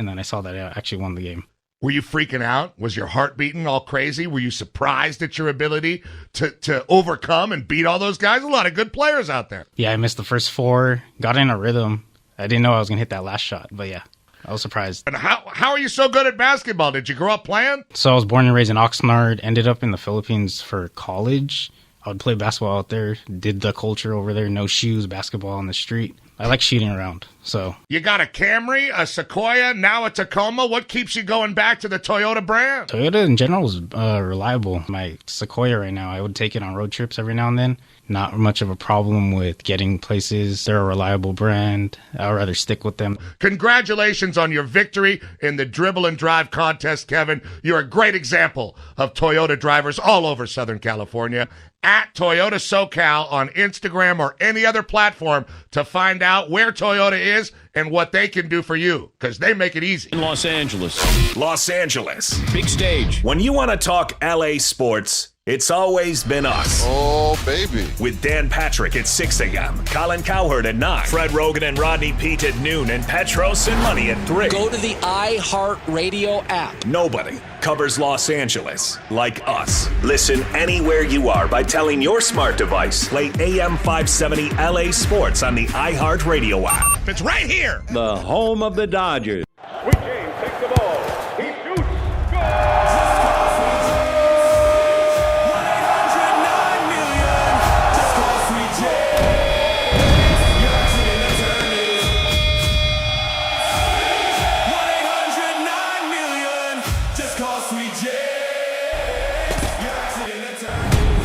and then I saw that I actually won the game. Were you freaking out? Was your heart beating all crazy? Were you surprised at your ability to overcome and beat all those guys? A lot of good players out there. Yeah, I missed the first four, got in a rhythm. I didn't know I was going to hit that last shot, but yeah, I was surprised. And how are you so good at basketball? Did you grow up playing? So I was born and raised in Oxnard, ended up in the Philippines for college. I would play basketball out there, did the culture over there, no shoes, basketball on the street. I like shooting around, so. You got a Camry, a Sequoia, now a Tacoma. What keeps you going back to the Toyota brand? Toyota in general is reliable. My Sequoia right now, I would take it on road trips every now and then. Not much of a problem with getting places. They're a reliable brand. I'd rather stick with them. Congratulations on your victory in the Dribble and Drive contest, Kevin. You're a great example of Toyota drivers all over Southern California. At Toyota SoCal on Instagram or any other platform to find out where Toyota is and what they can do for you, because they make it easy. In Los Angeles. Los Angeles. Big stage. When you want to talk LA sports, it's always been us. Oh, baby. With Dan Patrick at 6 a.m., Colin Cowherd at 9, Fred Rogan and Rodney Pete at noon, and Petros and Money at 3. Go to the iHeartRadio app. Nobody covers Los Angeles like us. Listen anywhere you are by telling your smart device, play AM 570 LA Sports on the iHeartRadio app. It's right here. The home of the Dodgers. Sweet James takes the ball. He shoots. Goal!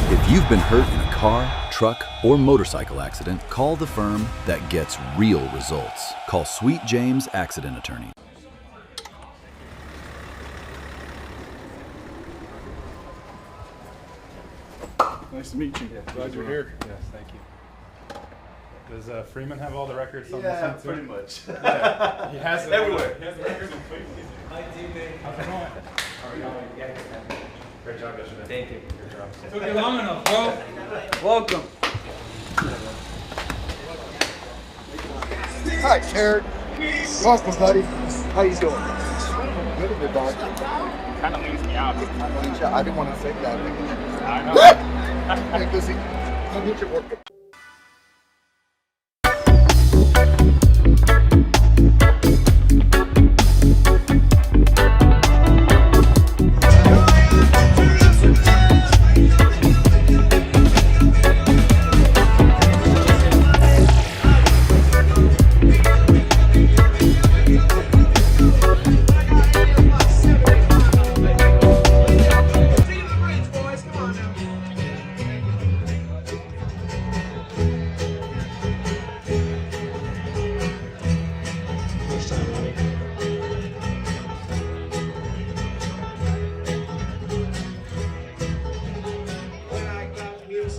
If you've been hurt in a car, truck, or motorcycle accident, call the firm that gets real results. Call Sweet James Accident Attorney. Nice to meet you. Glad you're here. Yes, thank you. Does Freeman have all the records on this one too? Pretty much. Yeah, he has it everywhere. He has the records in place. Hi, teammate. How's it going? How are you going? Yeah, Great job yesterday. thank you. Good job. Took you long enough, bro. Welcome. Hi, Jared. Welcome, buddy. How you doing? Good of it, dog. Kind of leaves me out. I didn't want to say that. I know. Hey, go see. Go get your work.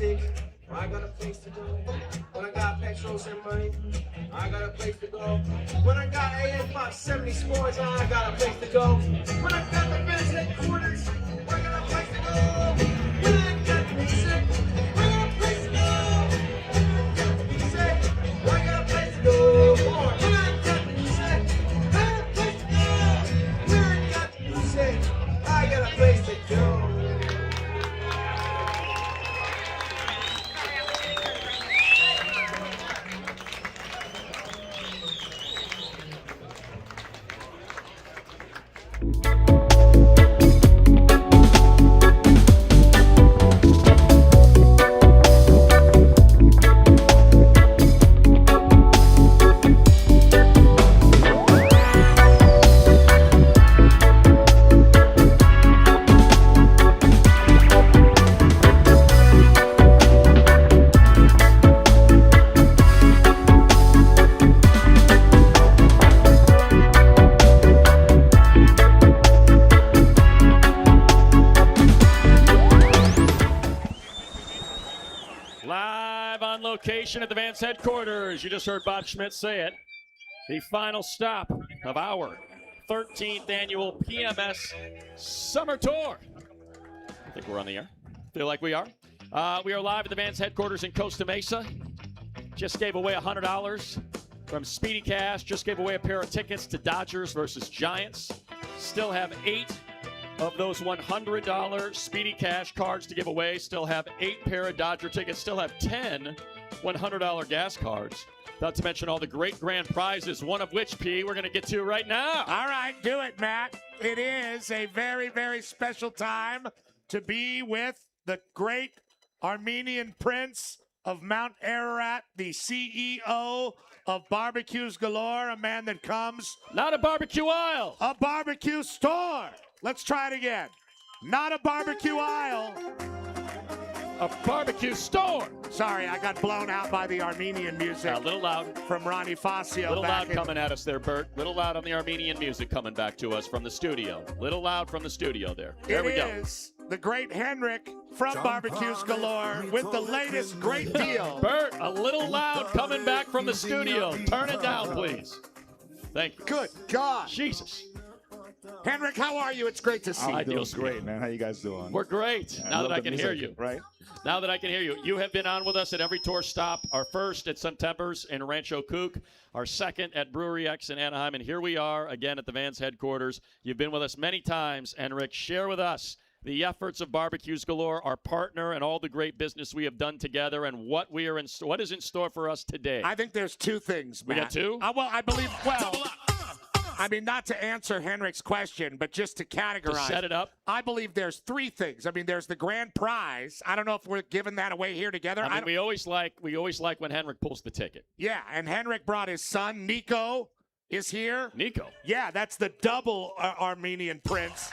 sick, I got a place to go. When I got Petros and money, I got a place to go. When I got AM 570 sports, I got a place to go. When I got the VANS headquarters, I got a place to go. When I got the music, I got a place to go. Got the music, I got a place to go. When I got the music, I got a place to go. When I got the music, I got a place to go. Live on location at the VANS headquarters. You just heard Bob Schmidt say it. The final stop of our 13th annual PMS Summer Tour. I think we're on the air. Feel like we are. We are live at the VANS headquarters in Costa Mesa. Just gave away $100 from Speedy Cash. Just gave away a pair of tickets to Dodgers versus Giants. Still have 8 of those $100 Speedy Cash cards to give away. Still have 8 pair of Dodger tickets. Still have 10 $100 gas cards. Not to mention all the great grand prizes, one of which, P, we're going to get to right now. All right, do it, Matt. It is a very, very special time to be with the great Armenian Prince of Mount Ararat, the CEO of Barbecues Galore, a man that comes... Not a barbecue aisle. A barbecue store. Let's try it again. Not a barbecue aisle. A barbecue store. Sorry, I got blown out by the Armenian music. A little loud. From Ronnie Fascio. Little loud coming at us there, Bert. Little loud on the Armenian music coming back to us from the studio. Little loud from the studio there. There we go. It is the great Henrik from Barbecues Galore with the latest great deal. Bert, a little loud coming back from the studio. Turn it down, please. Thank you. Good God. Jesus. Henrik, how are you? It's great to see you. I feel great, man. How you guys doing? We're great. Now that I can hear you. Right? Now that I can hear you. You have been on with us at every tour stop. Our first at September's in Rancho Cuc. Our second at Brewery X in Anaheim. And here we are again at the VANS headquarters. You've been with us many times. Henrik, share with us the efforts of Barbecues Galore, our partner, and all the great business we have done together, and what is in store for us today. I think there's 2 things, Matt. We got 2? Well, I believe, I mean, not to answer Henrik's question, but just to categorize. To set it up? I believe there's 3 things. I mean, there's the grand prize. I don't know if we're giving that away here together. I mean, we always like when Henrik pulls the ticket. Yeah, and Henrik brought his son, Nico, is here. Nico? Yeah, that's the double Armenian Prince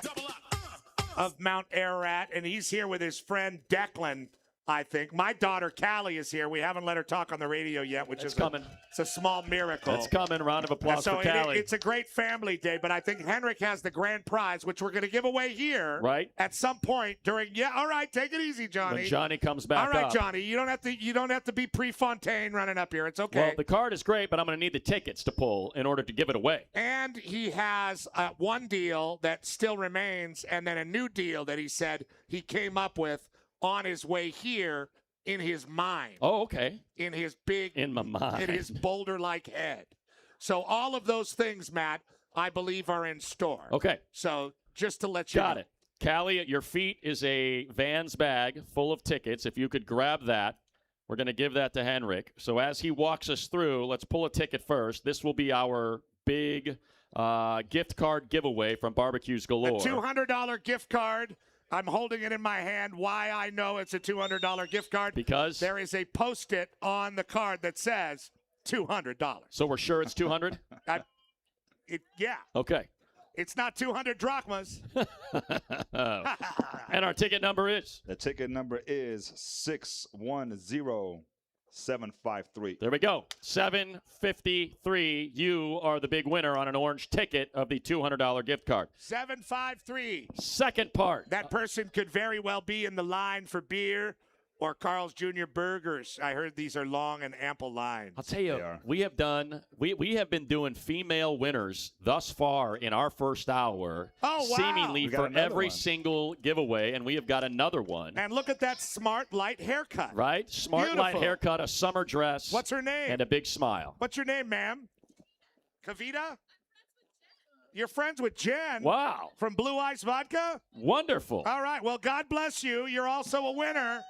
of Mount Ararat, and he's here with his friend Declan, I think. My daughter, Callie, is here. We haven't let her talk on the radio yet, which is coming. It's a small miracle. That's coming. Round of applause for Callie. It's a great family day, but I think Henrik has the grand prize, which we're going to give away here at some point during. Yeah, all right, take it easy, Johnny. When Johnny comes back all right, up. Johnny, you don't have to be Prefontaine running up here. It's okay. Well, the card is great, but I'm going to need the tickets to pull in order to give it away. And he has one deal that still remains, and then a new deal that he said he came up with on his way here in his mind. Oh, okay. In his big... In my mind. In his boulder-like head. So all of those things, Matt, I believe are in store. Okay. So just to let you know. Got it. Callie, at your feet is a VANS bag full of tickets. If you could grab that, we're going to give that to Henrik. So as he walks us through, let's pull a ticket first. This will be our big gift card giveaway from Barbecues Galore. A $200 gift card. I'm holding it in my hand. Why I know it's a $200 gift card? Because there is a Post-it on the card that says $200. So we're sure it's 200? Yeah. Okay. It's not 200 drachmas. And our ticket number is? The ticket number is 610753. There we go. 753. You are the big winner on an orange ticket of the $200 gift card. 753. Second part. That person could very well be in the line for beer or Carl's Jr. Burgers. I heard these are long and ample lines. I'll tell you, we have been doing female winners thus far in our first hour, seemingly for every single giveaway, and we have got another one. And look at that smart light haircut. Right? Smart light haircut, a summer dress. What's her name? And a big smile. What's your name, ma'am? Kavita? You're friends with Jen. Wow. From Blue Ice Vodka? Wonderful. All right. Well, God bless you. You're also a winner.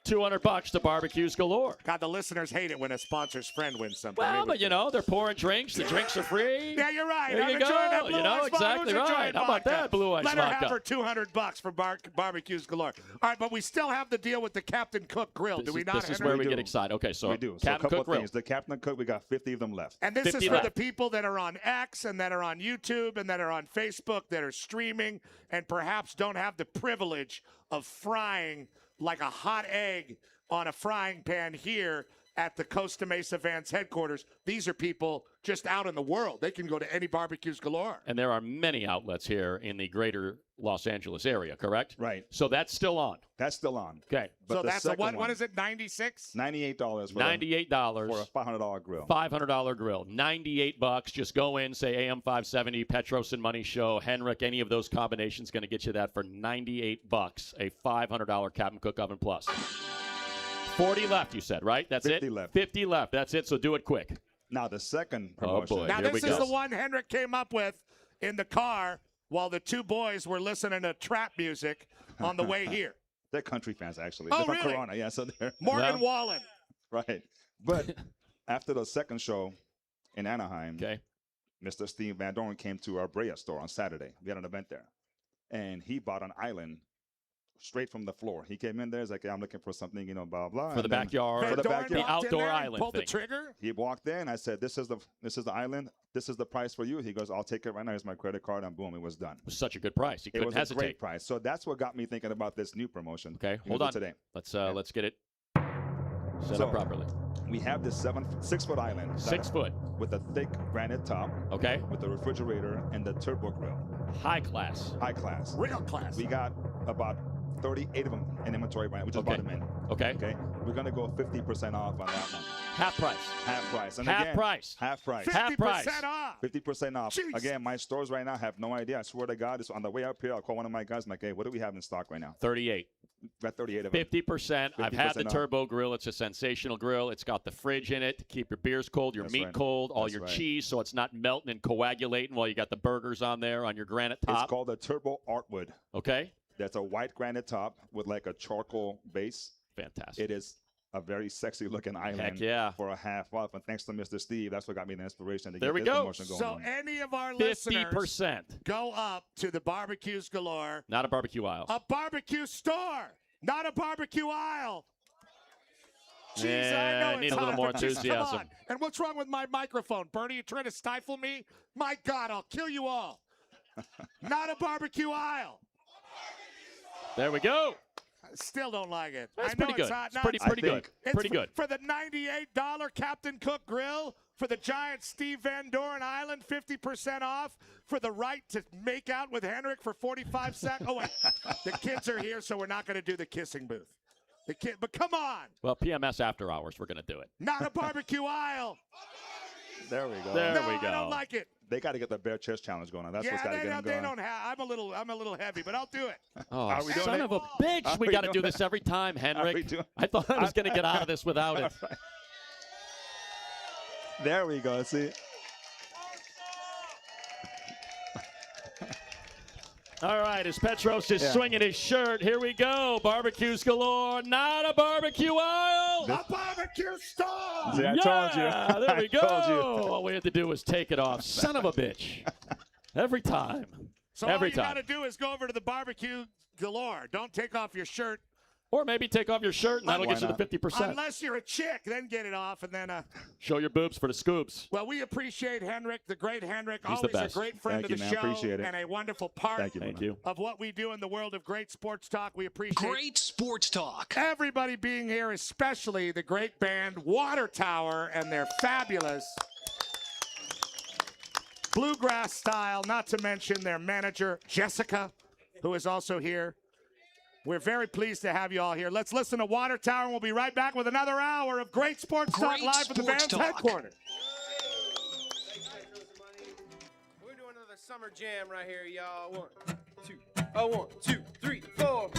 $200 to barbecues galore. God, the listeners hate it when a sponsor's friend wins something. Well, but they're pouring drinks. The drinks are free. Yeah, you're right. There you go. That Blue Ice exactly right. How about that, Blue Ice Let Vodka? her have her $200 for barbecues galore. All right, but we still have the deal with the Captain Cook Grill. Do we not? This is where we get excited. Okay, so we do. Captain a couple Cook of Grill. things. The Captain Cook, we got 50 of them left. And this is for the people that are on X and that are on YouTube and that are on Facebook that are streaming and perhaps don't have the privilege of frying like a hot egg on a frying pan here at the Costa Mesa Vans headquarters. These are people just out in the world. They can go to any barbecues galore. And there are many outlets here in the greater Los Angeles area, correct? Right. So that's still on. That's still on. Okay. But so the that's a second what is it, 96? $98 for $98 for a $500 grill. $500 grill. $98. Just go in, say AM 570, Petros and Money Show, Henrik, any of those combinations going to get you that for $98. A $500 Captain Cook Oven Plus. 40 left, you said, right? That's 50 it? left. 50 left. That's it, so do it quick. Now, the second promotion. boy. Now, Here this we is go. the one Henrik came up with in the car while the two boys were listening to trap music on the way here. They're country fans, actually. Oh, they're from really? Corona, yeah. So they're Morgan Wallen. Right. But after the second show in Anaheim, Mr. Steve Van Doren came to our Brea store on Saturday. We had an event there. And he bought an island straight from the floor. He came in there, he's like, I'm looking for something, blah, blah. For the backyard. For the backyard. The outdoor island pulled thing. the trigger? He walked in. I said, this is the island. This is the price for you. He goes, I'll take it right now. Here's my credit card. And boom, it was done. It was such a good price. You It couldn't was hesitate. a great price. So that's what got me thinking about this new promotion. Okay, we hold do on. today. Let's get it set up properly. We have this 6-foot island. 6 foot. With a thick granite top. Okay. With the refrigerator and the turbo grill. High class. High class. Real class. We got about 38 of them in inventory right now. We just bought them in. Okay. Okay. We're going to go 50% off on that one. Half price. Half price. And Half again, price. Half price. 50% off. 50% off. Jeez. Again, my stores right now have no idea. I swear to God, it's on the way up here. I'll call one of my guys. I'm like, hey, what do we have in stock right now? 38. Got 38 of them. 50%. I've had the 50% off. turbo grill. It's a sensational grill. It's got the fridge in it to keep your beers cold, your That's meat right. cold, all That's your right. cheese so it's not melting and coagulating while you got the burgers on there on your granite top. It's called a Turbo Artwood. Okay. That's a white granite top with like a charcoal base. Fantastic. It is a very sexy looking island. Heck yeah. For a half off. And thanks to Mr. Steve, that's what got me the inspiration to There get we this go. promotion going So on. any of our 50%. listeners go up to the barbecues galore. Not a barbecue aisle. A barbecue store, not a barbecue aisle. Jeez, Yeah, I know I it's need a little hot, more but just come enthusiasm. on. And what's wrong with my microphone? Bernie, you trying to stifle me? My God, I'll kill you all. Not a barbecue aisle. There we go. I still don't like it. That's I know pretty it's good. hot. It's No, pretty good. It's Pretty good. For the $98 Captain Cook Grill, for the giant Steve Van Doren Island, 50% off. For the right to make out with Henrik for 45 seconds. Oh, wait. The kids are here, so we're not going to do the kissing booth. But come on. Well, PMS after hours, we're going to do it. Not a barbecue aisle. There we go. There No, we go. I don't like it. They got to get the bare chest challenge going on. That's what's Yeah, got to they get them don't, they going. don't have. I'm a little heavy, but I'll do it. Oh, Are we doing son it? of a bitch. Are We we got to do doing this every time, we Henrik. doing- I thought I was going to get out of this without it. There we go. See? All right, as Petros is Yeah. swinging his shirt, here we go. Barbecues galore, not a barbecue aisle. A barbecue store. See, I told you. Yeah, there we I told you. go. All we had to do was take it off. Son of a bitch. Every time. So Every all you got time. to do is go over to the barbecue galore. Don't take off your shirt. Or maybe take off your shirt and that'll Why get you not? the 50%. Unless you're a chick, then get it off and then Show your boobs for the scoops. Well, we appreciate Henrik, the great Henrik, He's the always a best. great friend Thank of the you, man. show Appreciate it. and a wonderful part Thank you. Thank man. you. of what we do in the world of great sports talk. We appreciate Great sports talk. everybody being here, especially the great band Water Tower and their fabulous bluegrass style, not to mention their manager, Jessica, who is also here. We're very pleased to have you all here. Let's listen to Water Tower, and we'll be right back with another hour of great sports talk live from the VANS headquarters. We're doing another summer jam right here, y'all. 1, 2, oh, 1, 2, 3, 4.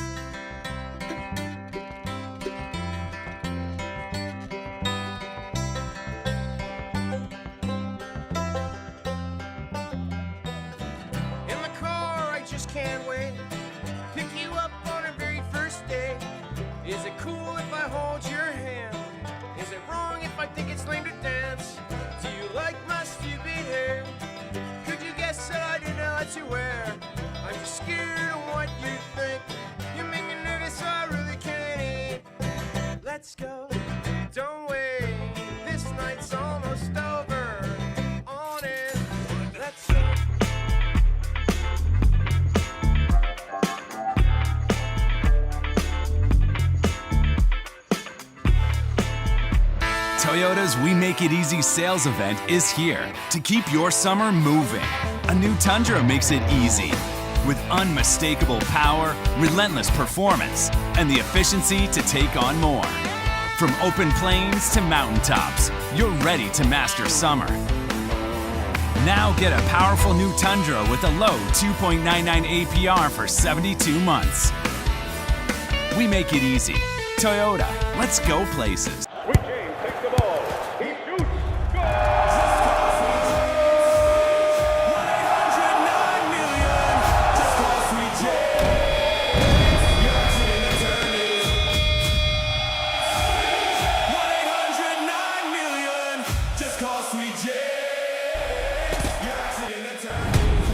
In the car, I just can't wait. Pick you up on our very first day. Is it cool if I hold your hand? Is it wrong if I think it's lame to dance? Do you like my stupid hair? Could you guess that I didn't know what to wear? I'm just scared of what you think. You make me nervous, so I really can't eat. Let's go, don't wait. This night's almost over. On it, let's go. Toyota's We Make It Easy sales event is here to keep your summer moving. A new Tundra makes it easy with unmistakable power, relentless performance, and the efficiency to take on more. From open plains to mountaintops, you're ready to master summer. Now get a powerful new Tundra with a low 2.99 APR for 72 months. We make it easy. Toyota, let's go places.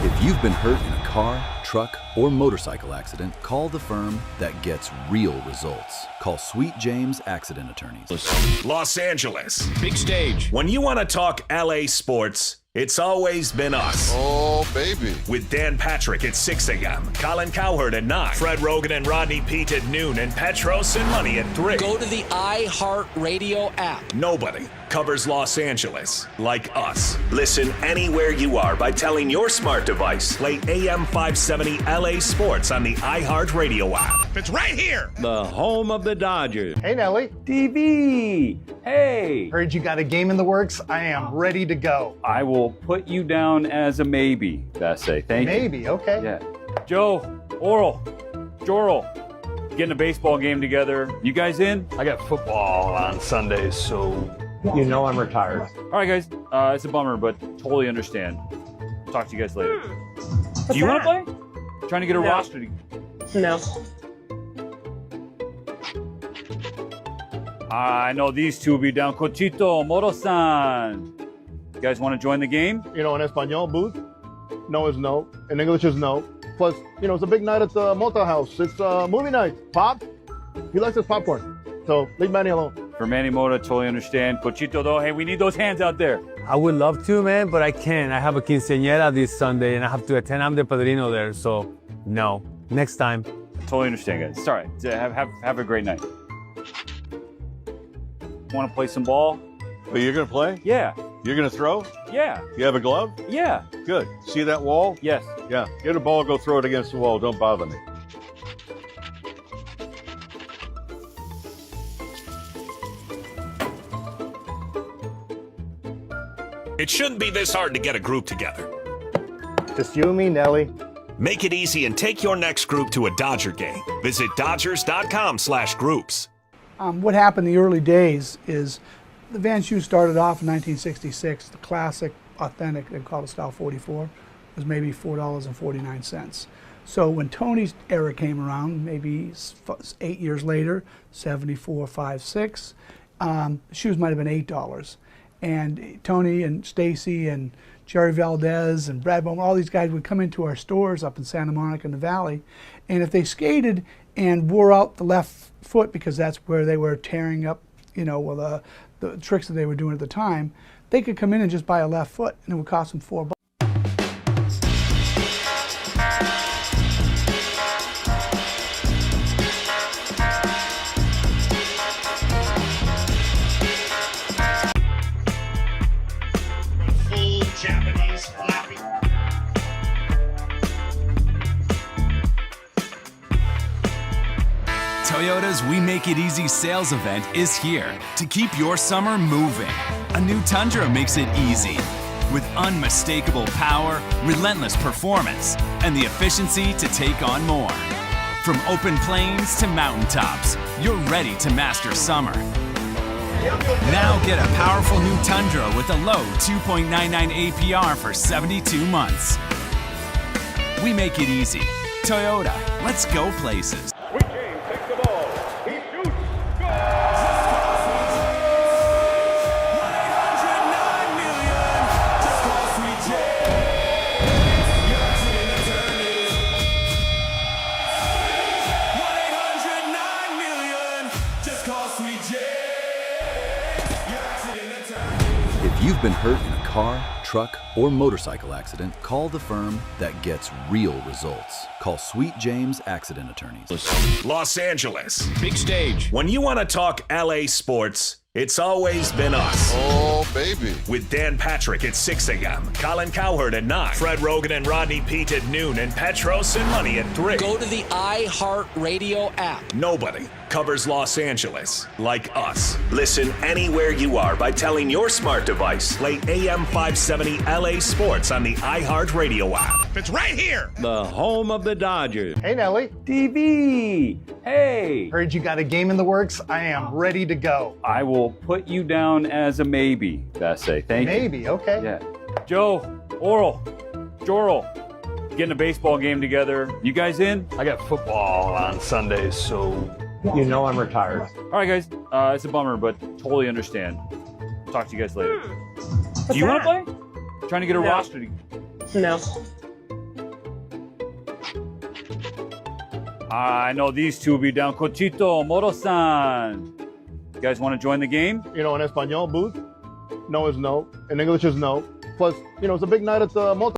If you've been hurt in a car, truck, or motorcycle accident, call the firm that gets real results. Call Sweet James Accident Attorneys. Los Angeles. Big stage. When you want to talk LA sports, it's always been us. Oh, baby. With Dan Patrick at 6 a.m., Colin Cowherd at 9, Fred Rogan and Rodney Pete at noon, and Petros and Money at 3. Go to the iHeartRadio app. Nobody covers Los Angeles like us. Listen anywhere you are by telling your smart device, play AM 570 LA Sports on the iHeartRadio app. It's right here. The home of the Dodgers. Hey, Nelly. TV. Hey. Heard you got a game in the works. I am ready to go. I will put you down as a maybe, Vasse. Thank you. Maybe, okay. Yeah. Joe, Oral, Joral, getting a baseball game together. You guys in? I got football on Sundays, so you know I'm retired. All right, guys. It's a bummer, but totally understand. Talk to you guys later. Do you want to play? Trying to get a roster. No. I know these two will be down. Cochito, Moro-san. You guys want to join the game? You know, in Espanol, booth, no is no. In English is no. Plus, you know, it's a big night at the Motel House. It's movie night. Pop, he likes his popcorn. So leave Manny alone. For Manny Mota, totally understand. Cochito, though, hey, we need those hands out there. I would love to, man, but I can't. I have a quinceañera this Sunday, and I have to attend. I'm the padrino there, so no. Next time. Totally understand, guys. It's all right. Have a great night. Want to play some ball? Well, you're going to play? Yeah. You're going to throw? Yeah. You have a glove? Yeah. Good. See that wall? Yes. Yeah. Get a ball, go throw it against the wall. Don't bother me. It shouldn't be this hard to get a group together. Just you and me, Nelly. Make it easy and take your next group to a Dodger game. Visit Dodgers.com/groups. What happened in the early days is the Vans shoe started off in 1966. The classic, authentic, they call it Style 44, was maybe $4.49. So when Tony's era came around, maybe 8 years later, 74, 5, 6, shoes might have been $8. And Tony and Stacy and Jerry Valdez and Brad Bowman, all these guys would come into our stores up in Santa Monica in the Valley, and if they skated and wore out the left foot because that's where they were tearing up, you know, well, the tricks that they were doing at the time, they could come in and just buy a left foot, and it would cost them $4. Full Japanese flapping. Make It Easy sales event is here to keep your summer moving. A new Tundra makes it easy with unmistakable power, relentless performance, and the efficiency to take on more. From open plains to mountaintops, you're ready to master summer. Now get a powerful new Tundra with a low 2.99 APR for 72 months. We make it easy. Toyota, let's go places. Sweet James takes the ball. He shoots. If you've been hurt in a car, truck, or motorcycle accident, call the firm that gets real results. Call Sweet James Accident Attorneys. Los Angeles. Big stage. When you want to talk LA sports, it's always been us. Oh, baby. With Dan Patrick at 6 a.m., Colin Cowherd at 9, Fred Rogan and Rodney Pete at noon, and Petros and Money at 3. Go to the iHeartRadio app. Nobody covers Los Angeles like us. Listen anywhere you are by telling your smart device, play AM 570 LA Sports on the iHeartRadio app. It's right here. The home of the Dodgers. Hey, Nelly. TV. Hey. Heard you got a game in the works. I am ready to go. I will put you down as a maybe, Basse. Thank you. Maybe, okay. Yeah. Joe, Oral, Joral, getting a baseball game together. You guys in? I got football on Sundays, so you know I'm retired. All right, guys. It's a bummer, but totally understand. Talk to you guys later. Do you want to play? Trying to get a roster. No. I know these two will be down. Cochito, Moro-san. You guys want to join the game? You know, in Espanol, booth, no is no. In English is no. Plus, you know, it's a big night at the multi